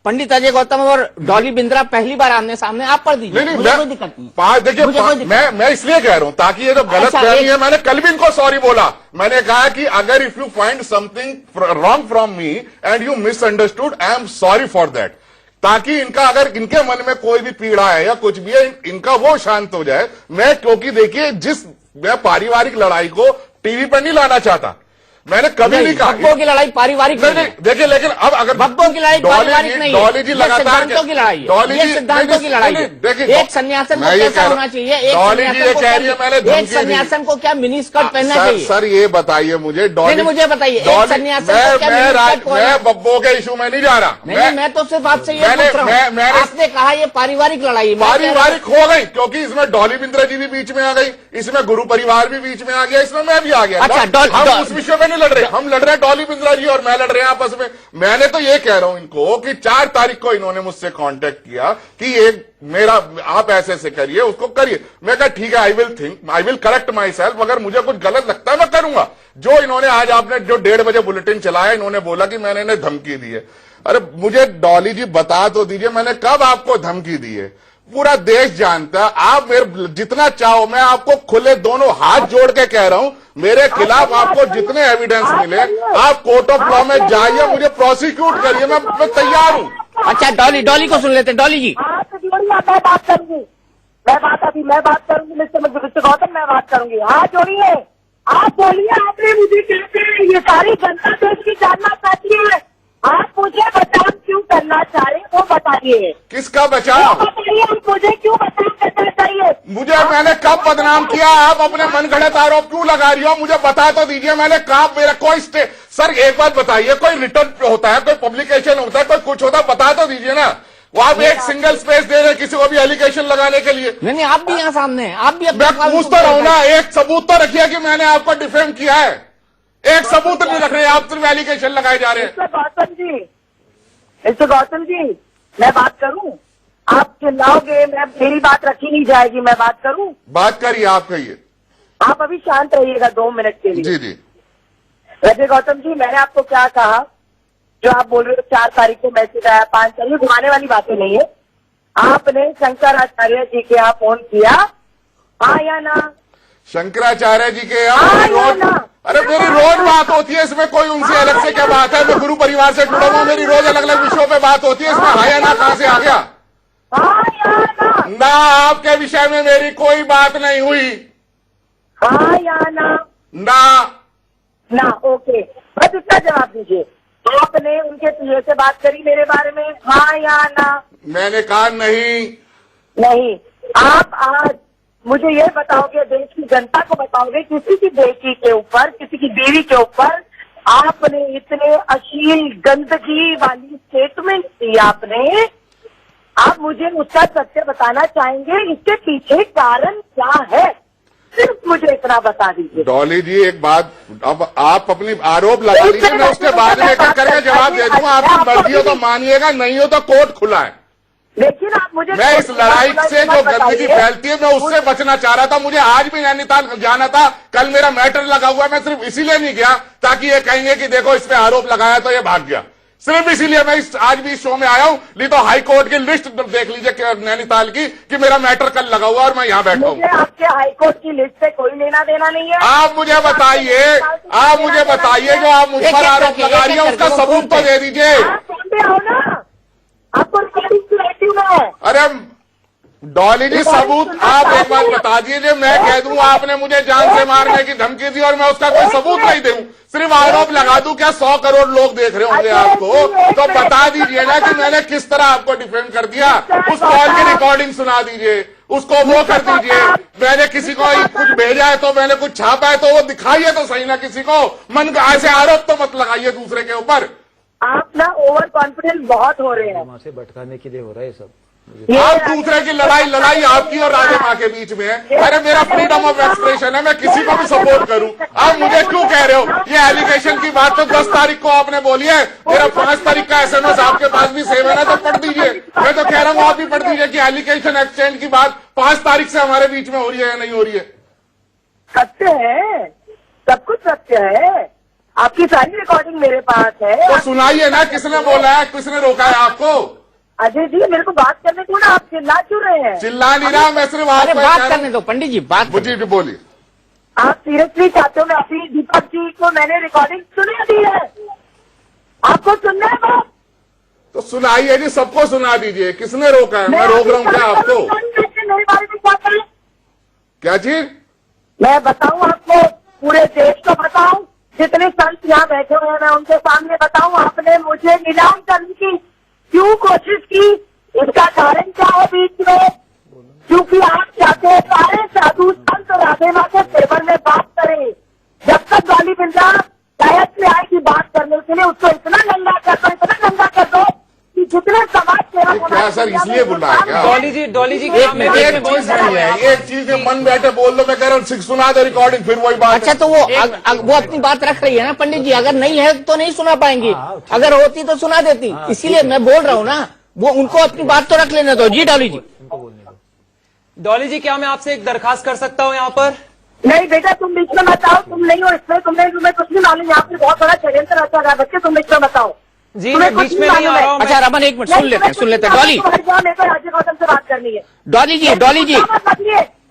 पंडित अजय गौतम और डॉली बिंद्रा पहली बार आमने सामने, आप पढ़ दीजिए, मुझे कोई दिक्कत नहीं। देखिए मैं इसलिए कह रहा हूं ताकि ये जो गलत फहमी है, मैंने कल भी इनको सॉरी बोला, मैंने कहा कि अगर if you find something wrong from me and you misunderstood, I am sorry for that, ताकि इनका, अगर इनके मन में कोई भी पीड़ा है या कुछ भी है, इनका वो शांत हो जाए। मैं, क्योंकि देखिए, मैं पारिवारिक लड़ाई को टीवी पर नहीं लाना चाहता, मैंने कभी नहीं कहा भक्तों की लड़ाई पारिवारिक नहीं। देखिए, लेकिन अब अगर भक्तों की लड़ाई पारिवारिक नहीं है, डॉली जी लगातार सिद्धांतों की लड़ाई है, डॉली जी सिद्धांतों की लड़ाई है। एक सन्यासन को कैसा होना चाहिए, डॉली जी ये कह रही है मैंने एक सन्यासन को क्या मिनी स्कर्ट पहनना चाहिए? सर ये बताइए मुझे, डॉली मुझे बताइए, एक सन्यासन को क्या मिनी स्कर्ट? मैं बब्बो के इशू में नहीं जा रहा, मैं तो सिर्फ आपसे ये पूछ रहा हूं। आपने कहा ये पारिवारिक लड़ाई, पारिवारिक हो गई क्योंकि इसमें डॉली बिंद्रा जी भी बीच में आ गई, इसमें गुरु परिवार भी बीच में आ गया, इसमें मैं भी आ गया। अच्छा, हम उस विषय में नहीं लड़ रहे, हम लड़ रहे डॉली बिंद्रा जी और मैं लड़ रहे हैं आपस में। मैंने तो ये कह रहा हूं इनको कि 4 तारीख को इन्होंने मुझसे कांटेक्ट किया कि एक मेरा, आप ऐसे ऐसे करिए, उसको करिए। मैं कहा ठीक है, I will correct my self, अगर मुझे कुछ गलत लगता है मैं करूंगा। जो इन्होंने आज, आपने जो 1:30 बजे बुलेटिन चलाया, इन्होंने बोला कि मैंने इन्हें धमकी दी है। अरे मुझे डॉली जी बता तो दीजिए, मैंने कब आपको धमकी दी है? पूरा देश जानता है, आप मेरे जितना चाहो, मैं आपको खुले दोनों हाथ जोड़ के कह रहा हूं, मेरे खिलाफ आपको जितने एविडेंस मिले, आप कोर्ट ऑफ लॉ में जाइए, मुझे प्रोसिक्यूट करिए, मैं तैयार हूं। अच्छा, डॉली को सुन लेते हैं। डॉली जी, मैं बात करूंगी, मैं बात करूंगी मिस्टर गौतम, मैं बात करूंगी। हाँ जोड़िए, आप बोलिए, आपने मुझे कहते हैं ये सारी जनता देश की जानना चाहती है, आप मुझे बचाव क्यों करना चाह रहे हैं वो बताइए। किसका बचाव? बताइए, मुझे क्यों बचाव करना चाहिए? मुझे, मैंने कब बदनाम किया? आप अपने मनगढ़ंत आरोप क्यों लगा रही हो? मुझे बता तो दीजिए, मैंने कहा, मेरा कोई सर एक बात बताइए, कोई रिटर्न होता है, कोई पब्लिकेशन होता है, कोई कुछ होता है, बता तो दीजिए ना। वो आप एक सिंगल स्पेस दे रहे किसी को भी एलिगेशन लगाने के लिए। नहीं, आप भी यहाँ सामने हैं, आप भी। मैं पूछ तो रहा हूं ना, एक सबूत तो रखिए कि मैंने आपको डिफेम किया है। एक सबूत नहीं रख रहे, आप सिर्फ एलिगेशन लगाए जा रहे हैं। मिस्टर गौतम जी, मैं बात करूं? आप चिल्लाओगे, मेरी बात रखी नहीं जाएगी, मैं बात करूं? बात करिए, आप कहिए। आप अभी शांत रहिएगा 2 मिनट के लिए। जी जी। अजय गौतम जी, मैंने आपको क्या कहा? जो आप बोल रहे हो 4 तारीख को मैसेज आया, 5 तारीख, घुमाने वाली बातें नहीं है। आपने शंकराचार्य जी के यहाँ फोन किया, हाँ या ना? शंकराचार्य जी के यहाँ रोज, अरे मेरी रोज बात होती है, इसमें कोई उनसे अलग से क्या बात है? मैं गुरु परिवार से जुड़ा हुआ, मेरी रोज अलग अलग विषयों पे बात होती है, इसमें हाँ या ना कहां से आ गया? ना, आपके विषय में मेरी कोई बात नहीं हुई। हाँ या ना? ना, ओके, बस इसका जवाब दीजिए। आपने उनके पीए से बात करी मेरे बारे में, हाँ या ना? मैंने कहा नहीं। आप आज मुझे ये बताओगे, देश की जनता को बताओगे, किसी की बेटी के ऊपर, किसी की बीवी के ऊपर आपने इतने अश्लील गंदगी वाली स्टेटमेंट दी आपने, आप मुझे उसका सत्य बताना चाहेंगे? इसके पीछे कारण क्या है? सिर्फ मुझे इतना बता दीजिए। डॉली जी एक बात, अब आप अपनी आरोप लगा लीजिए, मैं उसके बाद में करके जवाब दे दूंगा। आपकी मर्जी हो तो मानिएगा, नहीं हो तो कोर्ट खुला है। लेकिन आप मुझे, मैं इस लड़ाई से जो गंदगी फैलती है मैं उससे बचना चाह रहा था। मुझे आज भी नैनीताल जाना था, कल मेरा मैटर लगा हुआ, मैं सिर्फ इसीलिए नहीं गया ताकि ये कहेंगे कि देखो इस पे आरोप लगाया तो ये भाग गया। सिर्फ इसीलिए मैं आज भी इस शो में आया हूं। नहीं तो हाई कोर्ट की लिस्ट देख लीजिए नैनीताल की कि मेरा मैटर कल लगा हुआ और मैं यहां बैठा हूं। आपके हाई कोर्ट की लिस्ट से कोई लेना देना नहीं है। आप मुझे बताइए, जो आप मुझ पर आरोप लगा रही है उसका सबूत तो दे दीजिए। हो ना, आपको अरे डॉली जी सबूत आप एक बात बता दीजिए, मैं कह दूं आपने मुझे जान से मारने की धमकी दी और मैं उसका कोई सबूत नहीं दूं, सिर्फ आरोप लगा दूं। क्या 100 करोड़ लोग देख रहे होंगे आपको? तो बता दीजिए ना कि मैंने किस तरह आपको डिफेंड कर दिया। उस कॉल की रिकॉर्डिंग सुना दीजिए, उसको वो कर दीजिए। मैंने किसी को कुछ भेजा है तो मैंने कुछ छापा है तो वो दिखाइए तो सही ना किसी को। मन का ऐसे आरोप तो मत लगाइए दूसरे के ऊपर। आप ना ओवर कॉन्फिडेंस बहुत हो रहे हैं। वहां से भटकाने के लिए हो रहा है सब। आप दूसरे की लड़ाई आपकी और राधे माँ के बीच में है। अरे मेरा फ्रीडम ऑफ एक्सप्रेशन है, मैं किसी को भी सपोर्ट करूं। आप मुझे क्यों कह रहे हो? ये एलिगेशन की बात तो 10 तारीख को आपने बोली है, मेरा 5 तारीख का SMS आपके पास भी सेव है ना, तो पढ़ दीजिए। मैं तो कह रहा हूँ आप भी पढ़ दीजिए कि एलिगेशन एक्सचेंज की बात 5 तारीख से हमारे बीच में हो रही है या नहीं हो रही है। सत्य है, सब कुछ सत्य है, आपकी सारी रिकॉर्डिंग मेरे पास है। तो सुनाइए ना, किसने बोला है, किसने रोका है आपको? अजय जी मेरे को बात करने दो ना, आप चिल्ला क्यों रहे हैं? चिल्ला नहीं रहा, मैं सिर्फ आपको बात करने दो पंडित जी, बात जी बोलिए। आप सीरियसली चाहते हो? मैं अभी दीपक जी को मैंने रिकॉर्डिंग सुना दी है, आपको सुनना है बात? तो सुनाइए जी, सबको सुना दीजिए। किसने रोका है? मैं रोक रहा हूँ क्या आपको? मेरे बारे में क्या करें? क्या चीज? मैं बताऊं आपको, पूरे देश को बताऊं, जितने संत यहाँ बैठे हुए हैं मैं उनके सामने बताऊं, आपने मुझे नीलाम करने की क्यों कोशिश की? इसका कारण क्या है बीच में? क्योंकि आप चाहते हैं सारे साधु संत राधे माँ के फेवर में बात करें। जब तक डॉली बिंद्रा डायट में आएगी बात करने के लिए, उसको इतना नंगा कर दो कि जितने समाज सेवक क्या सर इसलिए बुलाया क्या? डॉली जी एक चीज नहीं है, एक चीज है, मन बैठे बोल दो, मैं कह रहा हूँ सुना दो रिकॉर्डिंग, फिर वही बात। अच्छा तो वो अपनी बात रख रही है ना पंडित जी, अगर नहीं है तो नहीं सुना पाएंगी, अगर होती तो सुना देती। इसीलिए मैं बोल रहा हूँ ना, वो उनको अपनी बात तो रख लेने दो। जी डॉली जी। डॉली जी क्या मैं आपसे एक दरखास्त कर सकता हूँ यहाँ पर? नहीं बेटा, तुम बीच में बताओ, तुम नहीं हो इसमें, तुम्हें कुछ नहीं मालूम। यहाँ पे बहुत बड़ा षड्यंत्र रचा रहा है, बच्चे तुम बीच में बताओ। जी मैं बीच में नहीं आ रहा हूँ। अच्छा रमन एक मिनट सुन लेते डॉली। मेरे को राज्य गौतम से बात करनी है। डॉली जी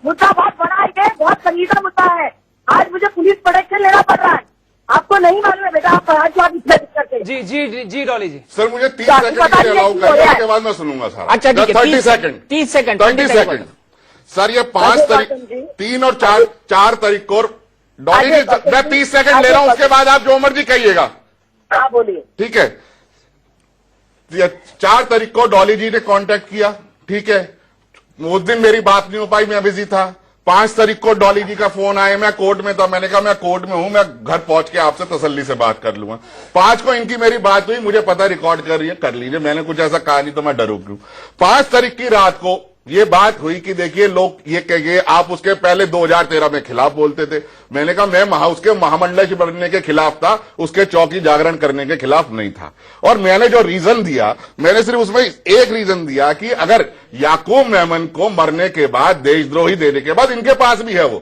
मुद्दा बहुत बड़ा है, बहुत संगीता मुद्दा है। आज मुझे पुलिस प्रोटेक्शन लेना पड़ रहा है, आपको नहीं मालूम है बेटा। आप करते जी डॉली जी। सर मुझे 30 सेकंड के लिए अलाउ करिए, उसके बाद मैं सुनूंगा सर। अच्छा 30 सेकंड 30 सेकंड 20 सेकंड सर। ये 5 तारीख, 3 और 4 तारीख को डॉली जी, मैं 30 सेकंड ले रहा हूँ, उसके बाद आप जो मर्जी कहिएगा। हाँ बोलिए। ठीक है, 4 तारीख को डॉली जी ने कांटेक्ट किया, ठीक है, उस दिन मेरी बात नहीं हो पाई, मैं बिजी था। 5 तारीख को डॉली जी का फोन आया, मैं कोर्ट में था, मैंने कहा मैं कोर्ट में हूं, मैं घर पहुंच के आपसे तसल्ली से बात कर लूंगा। 5 को इनकी मेरी बात हुई, मुझे पता रिकॉर्ड कर रही है, कर लीजिए, मैंने कुछ ऐसा कहा नहीं तो मैं डरू क्यों। 5 तारीख की रात को ये बात हुई कि देखिए लोग ये कहेंगे आप उसके पहले 2013 में खिलाफ बोलते थे। मैंने कहा मैं उसके महामंडल बनने के खिलाफ था, उसके चौकी जागरण करने के खिलाफ नहीं था। और मैंने जो रीजन दिया, मैंने सिर्फ उसमें एक रीजन दिया कि अगर याकूब मेमन को मरने के बाद, देशद्रोही देने के बाद, इनके पास भी है वो,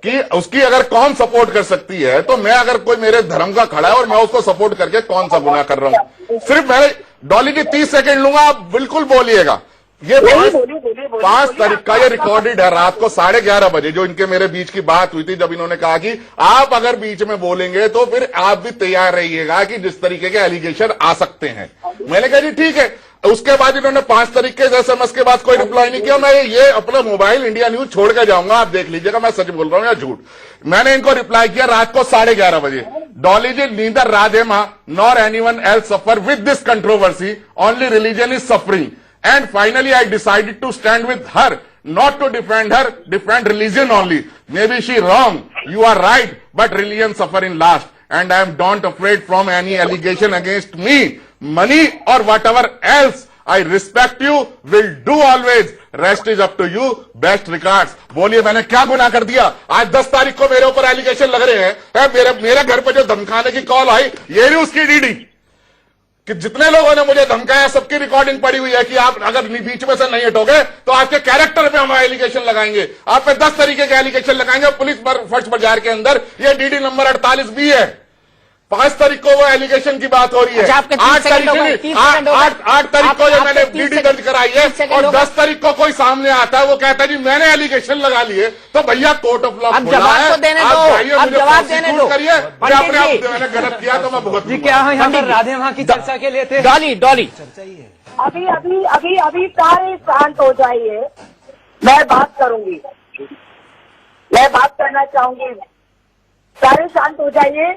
कि उसकी अगर कौन सपोर्ट कर सकती है, तो मैं अगर कोई मेरे धर्म का खड़ा है और मैं उसको सपोर्ट करके कौन सा गुनाह कर रहा हूं। सिर्फ मैंने डॉली जी 30 सेकंड लूंगा, आप बिल्कुल बोलिएगा। ये 5 तारीख का ये रिकॉर्डेड है, रात को 11:30 बजे जो इनके मेरे बीच की बात हुई थी, जब इन्होंने कहा कि आप अगर बीच में बोलेंगे तो फिर आप भी तैयार रहिएगा कि जिस तरीके के एलिगेशन आ सकते हैं। मैंने कहा जी ठीक है। उसके बाद इन्होंने 5 तारीख के SMS के बाद कोई रिप्लाई नहीं किया। मैं ये अपना मोबाइल इंडिया न्यूज छोड़ के जाऊंगा, आप देख लीजिएगा मैं सच बोल रहा हूं या झूठ। मैंने इनको रिप्लाई किया रात को 11:30 बजे, डॉली जी नीदर राधे मां nor anyone else suffer with this controversy, only religion is suffering and finally I decided to stand with her, not to defend her, defend religion only. Maybe she wrong, you are right, but religion suffer in last, and I am not afraid from any allegation against me, money or whatever else I respect you, will do always, rest is up to you, best regards. बोलिए मैंने क्या गुनाह कर दिया? आज 10 तारीख को मेरे ऊपर एलिगेशन लग रहे हैं, मेरे घर पर जो धमकाने की कॉल आई, ये नहीं उसकी डीडी कि जितने लोगों ने मुझे धमकाया सबकी रिकॉर्डिंग पड़ी हुई है कि आप अगर बीच में से नहीं हटोगे तो आपके कैरेक्टर पे हम एलिगेशन लगाएंगे, आप पे 10 तरीके के एलिगेशन लगाएंगे। पुलिस फर्स्ट बाजार के अंदर ये डीडी नंबर 48 भी है। 5 तारीख को वो एलिगेशन की बात हो रही है, 8 तारीख को ये मैंने डीडी दर्ज कराई है, और 10 तारीख को कोई सामने आता है वो कहता है जी मैंने एलिगेशन लगा लिए, तो भैया कोर्ट ऑफ लॉ अब जवाब तो देने दो, अब जवाब देने दो। करिए, अपने आप मैंने गलत किया तो मैं भुगत जी क्या यहाँ पर राधे माँ की चर्चा के लिए थे? डॉली अभी सारे शांत हो जाइए, मैं बात करूंगी, मैं बात करना चाहूंगी। सारे शांत हो जाइए।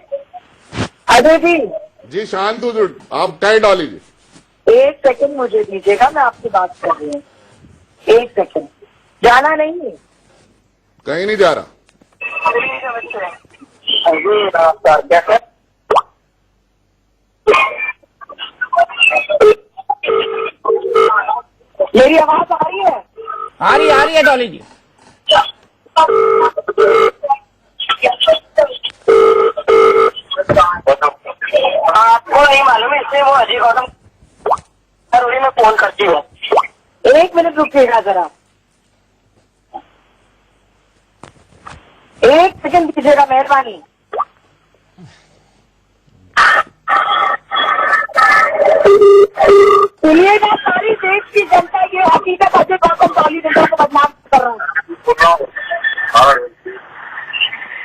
अजय जी शांत हूँ, आप कहीं डॉली जी 1 सेकंड मुझे दीजिएगा, मैं आपसे बात कर रही हूँ। 1 सेकंड, जाना नहीं है, कहीं नहीं जा रहा। नमस्कार, कैसे? मेरी आवाज आ रही है? आ रही है डॉली जी। आपको नहीं मालूम है, इसलिए वो अजय गौतम जरूरी में फोन करती हूँ। 1 मिनट रुकिएगा जरा, 1 सेकंड दीजिएगा, मेहरबानी। सुनिएगा, सारी देश की जनता ये हकीकत अजय गौतम डॉली जनता को बदनाम कर रहा हूँ।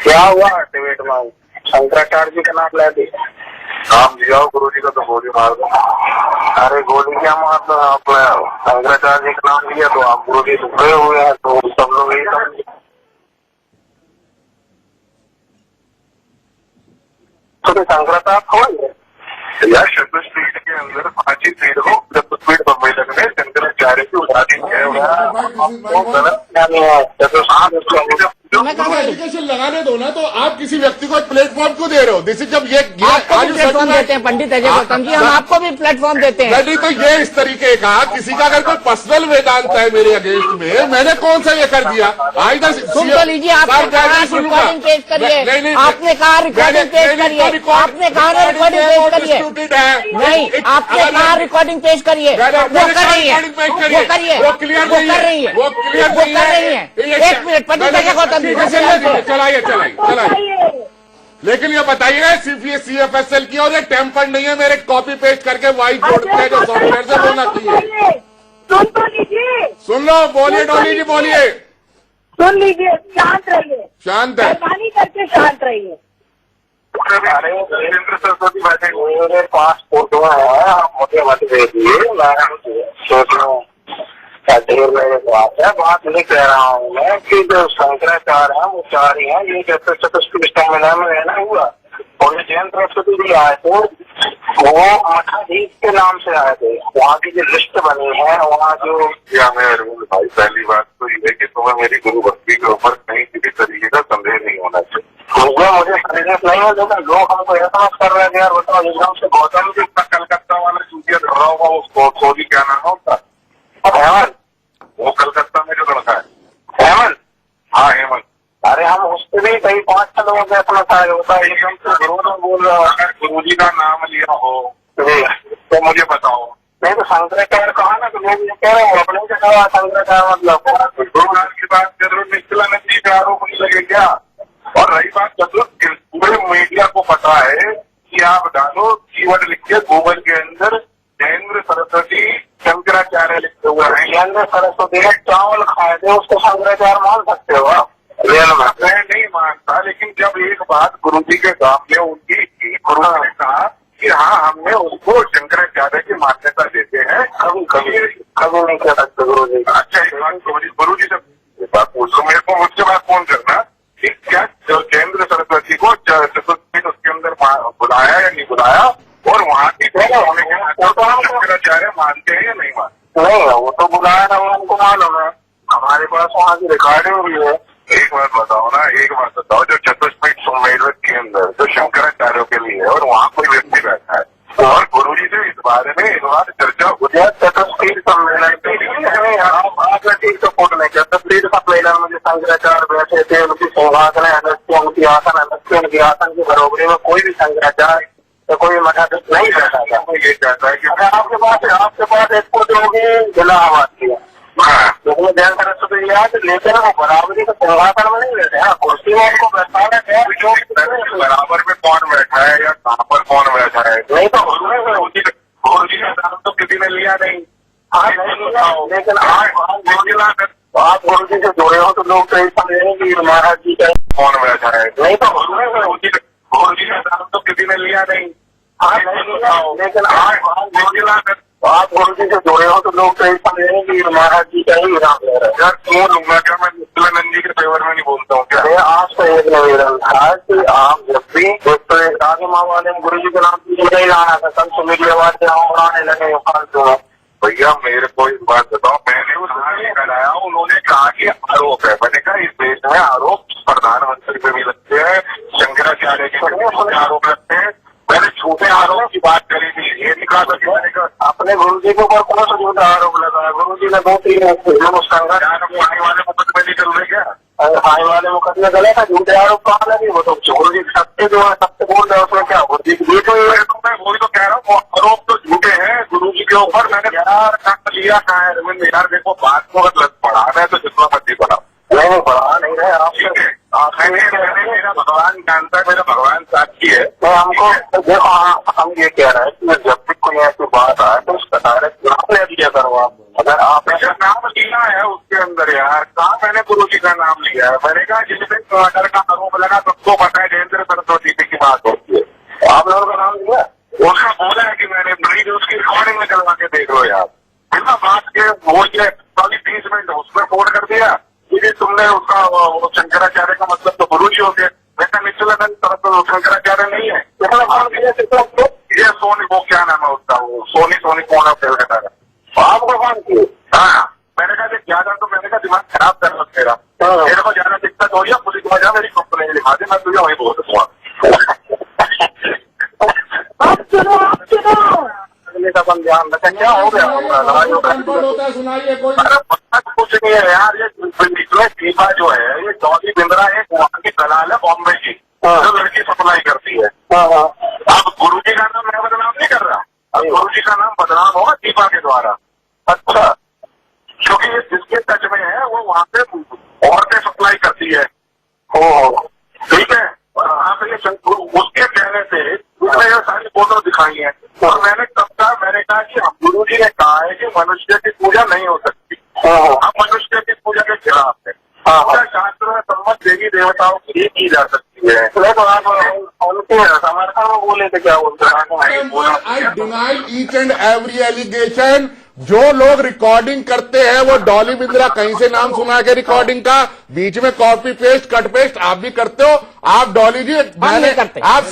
क्या हुआ डिबेट में? शंकराचार्य जी का नाम ले दिया, नाम लिया गुरु जी का तो गोली मार दो। अरे गोली क्या मार दो, आप शंकराचार्य जी का नाम लिया तो आप गुरु जी टुकड़े हुए हैं, तो सब लोग यही समझे। तो शंकराचार्य कौन है यार? शब्दस्पीठ के अंदर 5 पीठ हो, शब्दस्पीठ सम्मेलन में शंकराचार्य की उपाधि एलिगेशन लगाने दो ना, तो आप किसी व्यक्ति को प्लेटफॉर्म क्यों दे रहे हो? दिस इज जब ये प्लेटफॉर्म देते हैं पंडित अजय गौतम जी, हम आपको भी प्लेटफॉर्म देते हैं। नहीं तो ये इस तरीके का किसी का अगर कोई पर्सनल वेदांत है मेरे अगेंस्ट में, मैंने कौन सा ये कर दिया? आज सुन तो लीजिए, आपने कहा रिकॉर्डिंग पेश करिए, आपने कहा रिकॉर्डिंग पेश करिए, आपने कहा रिकॉर्डिंग पेश करिए, नहीं आपने कहा रिकॉर्डिंग पेश करिए, वो कर रही है, वो करिए, वो कर रही है, वो कर रही है। 1 मिनट पंडित अजय गौतम जी चलाइए। लेकिन ये बताइएगा CFSL की और ये टेम्पर्ड नहीं है, मेरे कॉपी पेस्ट करके वाइट बोर्ड पे जो सॉफ्टवेयर से बोलना चाहिए। सुन तो लीजिए, सुन लो, बोलिए डॉली जी बोलिए। सुन लीजिए, शांत रहिए, शांत है, मेहरबानी करके शांत रहिए। अरे वीरेंद्र सरस्वती बैठे मेरे पास फोटो है, आप मुझे मत भेजिए, मैं सोच रहा हूँ ढेर मेरे पास है। बात नहीं कह रहा हूँ मैं कि जो शंकराचार्य है वो 4 ही है, ये चतुष्टय में रहना हुआ, और जैन सरस्वती जी आए थे वो मठाधीश के नाम से आए थे, वहाँ की जो लिस्ट बनी है, वहाँ जो भाई पहली बात तो ये है कि तुम्हें मेरी गुरु भक्ति के ऊपर कहीं किसी तरीके का संदेह नहीं होना चाहिए। मुझे संदेह नहीं है, लेकिन लोग हमको ऐसा कर रहे हैं यार, बताओ एकदम से गौतम जी का कलकत्ता वाला चूतिया धरा होगा, उसको सोदी क्या नाम होता हेमंत, वो कलकत्ता में जो लड़का है हेमंत, हाँ हेमंत, अरे हम उससे भी कई 5-6 लोगों के अपना कार्य होता है, एकदम से गुरु ने बोल रहा है गुरु जी का नाम लिया हो तो मुझे बताओ। नहीं तो शंकराचार्य कहा ना, तो लोग ये कह रहे हो अपने से कहा शंकराचार्य मतलब गुरुराज की बात जरूर निश्चला नदी का आरोप नहीं लगे क्या? और रही बात चतुर्थ, पूरे मीडिया को पता है कि आप डालो कीवर्ड लिख के गूगल के अंदर जयेंद्र सरस्वती शंकराचार्य लिखते हुए हैं, जयेंद्र सरस्वती ने चावल खाए थे, उसको शंकराचार्य मान सकते हो आप? मैं नहीं मानता, लेकिन जब एक बात गुरु जी के सामने उनकी गुरु ने कहा कि हाँ हमने उसको शंकराचार्य की मान्यता देते हैं, कभी नहीं कह सकते गुरु जी। अच्छा गुरु जी से बात पूछो, मेरे को मुझसे बात फोन करना कि क्या जयेंद्र सरस्वती को चतुर्थ उसके अंदर बुलाया या नहीं बुलाया, और वहाँ की शंकराचार्य मानते हैं या नहीं मानते? नहीं, वो तो बुलाया ना, उनको मालूम है, हमारे पास वहाँ की रिकॉर्डिंग भी है। एक बात बताओ ना, एक बात बताओ, जो चतुष्पीठ सम्मेलन के अंदर जो शंकराचार्यों के लिए है और वहाँ कोई व्यक्ति बैठा है और गुरु जी से इस बारे में इस बार चर्चा हो जाए, चतुष्पीठ से उनकी सिंहासन अलग से, उनकी आसन अलग से, उनकी आसन की बराबरी में कोई भी शंकराचार्य तो कोई मठाधीश नहीं बैठा था। ये कहता है कि अगर आपके पास एक को होगी इलाहाबाद की, उसमें ध्यान तरह से याद, लेकिन वो बराबरी के सिंहासन में नहीं बैठे। हाँ, कुर्सी में उनको बैठाना है, बराबर में कौन बैठा है या कहाँ पर कौन बैठा है नहीं तो गुरुजी का नाम तो किसी ने लिया नहीं। लेकिन आप गुरुजी से जुड़े हो तो लोग तो ऐसा नहीं कि महाराज जी का कौन बैठा है नहीं तो गुरुजी का नाम तो किसी ने लिया नहीं। लेकिन आप गुरुजी से जुड़े हो तो लोग तो ऐसा नहीं कि महाराज जी का ही नाम ले रहे हैं। यार क्यों लूंगा क्या मैं नित्यानंद जी के फेवर में नहीं बोलता हूँ क्या? आपसे एक निवेदन था कि आप जब भी राधे माँ वाले गुरु जी के नाम नहीं लाना था, कल सुबह की आवाज से उड़ाने लगे भैया मेरे को इस बात बताओ, मैंने उस कराया, उन्होंने कहा कि आरोप है। मैंने कहा इस देश में आरोप प्रधानमंत्री पे भी लगते हैं, शंकराचार्य के भी आरोप लगते हैं। मैंने झूठे आरोप की बात करी थी, ये नहीं कहा था कि मैंने कहा अपने गुरु जी के ऊपर कौन सा झूठा आरोप लगाया? गुरु जी ने 2-3 संघर्ष वाले मुकदमे नहीं चल रहे क्या? हाई वाले मुकदमे गले था, झूठे आरोप कहाँ लगे? वो तो गुरु जी सत्य जो है सत्य बोल रहे हैं, उसमें क्या गुरु जी ये तो मैं वही तो कह रहा हूँ, आरोप तो झूठे हैं गुरु जी के ऊपर। मैंने यार लिया कहा है रविंद्र, यार देखो बात को अगर पढ़ाना है तो जितना मर्जी पढ़ाओ। नहीं पढ़ा नहीं रहे आपसे, मेरा भगवान जानता है, मेरा भगवान साक्षी है। तो हमको देखो हम ये कह रहे हैं कि जब भी कोई ऐसी बात आए तो उसका डायरेक्ट नाम ले दिया करो आप। अगर आपने नाम लिया है उसके अंदर, यार कहाँ मैंने गुरु जी का नाम लिया है? मैंने कहा जिसमें मर्डर का आरोप लगा सबको पता है देवेंद्र सरस्वती की बात होती है, आप लोगों का नाम लिया? उसका बोला है कि मैंने प्लीज उसकी रिकॉर्डिंग में करवा के देख लो यार, बिना बात के वो 30 मिनट उसमें फोन कर दिया कि तुमने उसका शंकराचार्य का मतलब तो गुरु जी हो गए। वैसा नित्यानंद तो शंकराचार्य नहीं है। ये सोनी, वो क्या नाम है उसका, वो सोनी कौन है कलकत्ता का, आपको कौन किए? हाँ मैंने कहा ज्यादा तो मैंने कहा दिमाग खराब कर मत मेरा, मेरे को ज्यादा दिक्कत हो रही है, पुलिस को जा मेरी कंप्लेन लिखा दे, मैं तुझे वही बोल दूंगा। अगले का अपन ध्यान रखें। क्या हो गया कुछ नहीं है यार, ये दीपा जो है ये डॉली बिंद्रा एक वहाँ की दलाल है बॉम्बे की, जो लड़की सप्लाई करती है। अब गुरु जी का नाम मैं बदनाम नहीं कर रहा, अब गुरु जी का नाम बदनाम होगा दीपा के द्वारा। अच्छा, क्योंकि ये जिसके टच में है वो वहाँ पे औरतें सप्लाई करती है, ठीक है। और आप ये उसके कहने से उसने ये सारी फोटो दिखाई है, और मैंने कब कहा, मैंने कहा कि गुरु जी ने कहा है कि मनुष्य की पूजा नहीं हो सकती, हम मनुष्य की पूजा के खिलाफ है। शास्त्र में सम्मत देवी देवताओं की जा सकती है, तो आप उनके समर्थन में बोले थे क्या बोलते हैं? I deny each and every allegation. जो लोग रिकॉर्डिंग करते हैं वो डॉली बिंद्रा कहीं से नाम सुना के रिकॉर्डिंग का, बीच में कॉपी पेस्ट कट पेस्ट आप भी करते हो। आप डॉली जी मैंने आप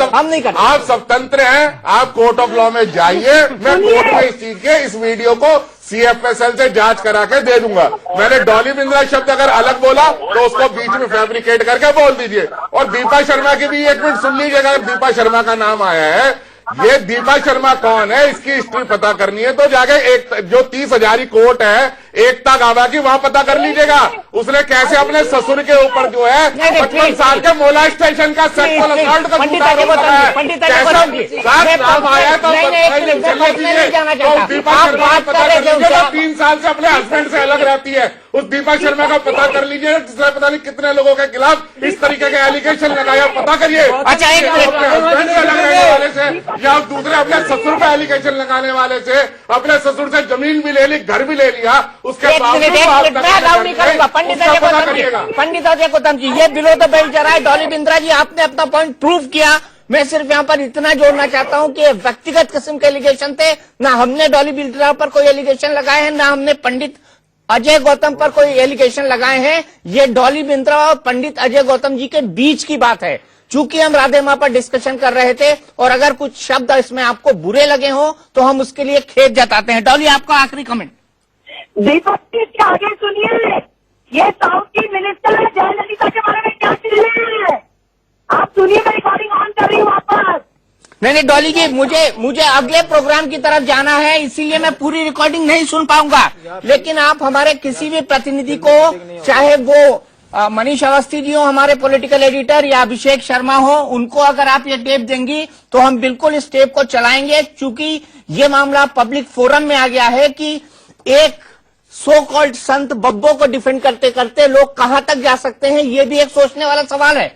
स्वतंत्र हैं, आप कोर्ट ऑफ लॉ में जाइए, मैं कोर्ट में इस चीज के इस वीडियो को CFSL से जांच करा के दे दूंगा। मैंने डॉली बिंद्रा शब्द अगर अलग बोला तो उसको बीच में फैब्रिकेट करके बोल दीजिए। और दीपा शर्मा की भी 1 मिनट सुन लीजिएगा, अगर दीपा शर्मा का नाम आया है, ये दीपा शर्मा कौन है इसकी हिस्ट्री पता करनी है तो जाके एक जो 30,000 कोर्ट है एकता गावा की, वहां पता कर लीजिएगा उसने कैसे अपने ससुर के ऊपर जो है 55 साल के मोलेस्टेशन का सेक्सुअल असॉल्ट का झूठा आरोप लगाया है। कैसे नाम आया तो दीपा शर्मा पता कर लीजिएगा, 3 साल से अपने हस्बैंड से अलग रहती है, उस दीपा शर्मा का पता कर लीजिए जिसने पता नहीं कितने लोगों के खिलाफ इस तरीके के एलिगेशन लगाया, पता करिए। अच्छा, अपने हस्बैंड से अलग रहने वाले से या दूसरे अपने ससुर पे एलिगेशन लगाने वाले से, अपने ससुर से जमीन भी ले ली, घर भी ले लिया, उसके पंडित अजय गौतम जी, ये बिलो द बेल्ट जरा है। डॉली बिंद्रा जी आपने अपना पॉइंट प्रूव किया, मैं सिर्फ यहाँ पर इतना जोड़ना चाहता हूँ कि व्यक्तिगत किस्म के एलिगेशन थे, ना हमने डॉली बिंद्रा पर कोई एलिगेशन लगाए हैं, ना हमने पंडित अजय गौतम पर कोई एलिगेशन लगाए हैं। ये डॉली बिंद्रा और पंडित अजय गौतम जी के बीच की बात है। चूंकि हम राधे मां पर डिस्कशन कर रहे थे और अगर कुछ शब्द इसमें आपको बुरे लगे हो तो हम उसके लिए खेद जताते हैं। डॉली आपका आखिरी कमेंट। दीपक जी इसके आगे सुनिए, ये साउथ की मिनिस्टर है, जयललिता के बारे में क्या चीज है, आप सुनिए, मैं रिकॉर्डिंग ऑन कर रही हूँ वापस। नहीं डॉली जी, मुझे अगले प्रोग्राम की तरफ जाना है, इसीलिए मैं पूरी रिकॉर्डिंग नहीं सुन पाऊंगा। लेकिन आप हमारे किसी भी प्रतिनिधि को, चाहे वो मनीष अवस्थी जी हो हमारे पॉलिटिकल एडिटर या अभिषेक शर्मा हो, उनको अगर आप ये टेप देंगी तो हम बिल्कुल इस टेप को चलाएंगे, क्योंकि ये मामला पब्लिक फोरम में आ गया है कि एक सो कॉल्ड संत बब्बो को डिफेंड करते करते लोग कहां तक जा सकते हैं, ये भी एक सोचने वाला सवाल है।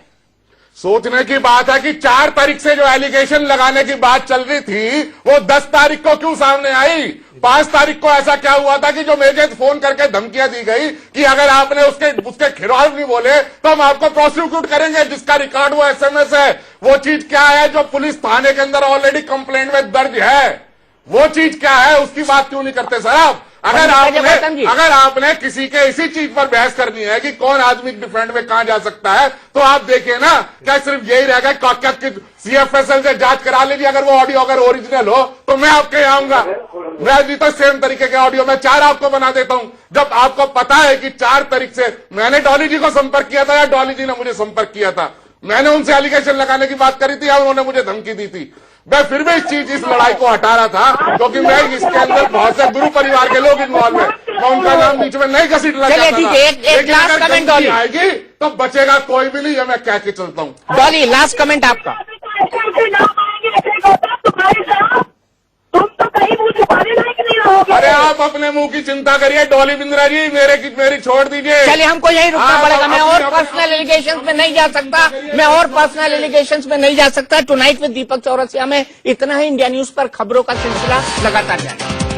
सोचने की बात है कि 4 तारीख से जो एलिगेशन लगाने की बात चल रही थी वो 10 तारीख को क्यों सामने आई? 5 तारीख को ऐसा क्या हुआ था कि जो मुझे फोन करके धमकियां दी गई कि अगर आपने उसके खिलाफ नहीं बोले तो हम आपको प्रोसिक्यूट करेंगे, जिसका रिकॉर्ड वो एसएमएस है। वो चीज क्या है जो पुलिस थाने के अंदर ऑलरेडी कंप्लेंट में दर्ज है? वो चीज क्या है, उसकी बात क्यों नहीं करते सर आप? अगर आपने किसी के इसी चीज पर बहस करनी है कि कौन आदमी डिफेंड में कहां जा सकता है, तो आप देखिए ना, क्या सिर्फ यही रहेगा क्या सीएफएसएल से जांच करा लीजिए। अगर वो ऑडियो अगर ओरिजिनल हो तो मैं आपके यहाँ आऊंगा, मैं भी तो सेम तरीके के ऑडियो मैं 4 आपको बना देता हूं। जब आपको पता है कि 4 तारीख से मैंने डॉली जी को संपर्क किया था या डॉली जी ने मुझे संपर्क किया था, मैंने उनसे एलिगेशन लगाने की बात करी थी या उन्होंने मुझे धमकी दी थी, मैं फिर भी इस लड़ाई को हटा रहा था, क्योंकि मैं इसके अंदर बहुत से गुरु परिवार के लोग इन्वॉल्व है, मैं उनका नाम बीच में नहीं घसीटना चाहता था। एक लास्ट कमेंट आएगी तो बचेगा कोई भी नहीं, ये मैं कह के चलता हूँ। डॉली, लास्ट कमेंट आपका। तुम तो कहीं मुंह छुपाने लायक नहीं रहोगे। अरे आप अपने मुंह की चिंता करिए डॉली बिंद्रा जी, मेरी छोड़ दीजिए। चलिए हमको यही रुकना पड़ेगा, मैं और पर्सनल एलिगेशंस में नहीं जा सकता, टुनाइट विद दीपक चौरसिया में इतना ही। इंडिया न्यूज पर खबरों का सिलसिला लगातार जारी।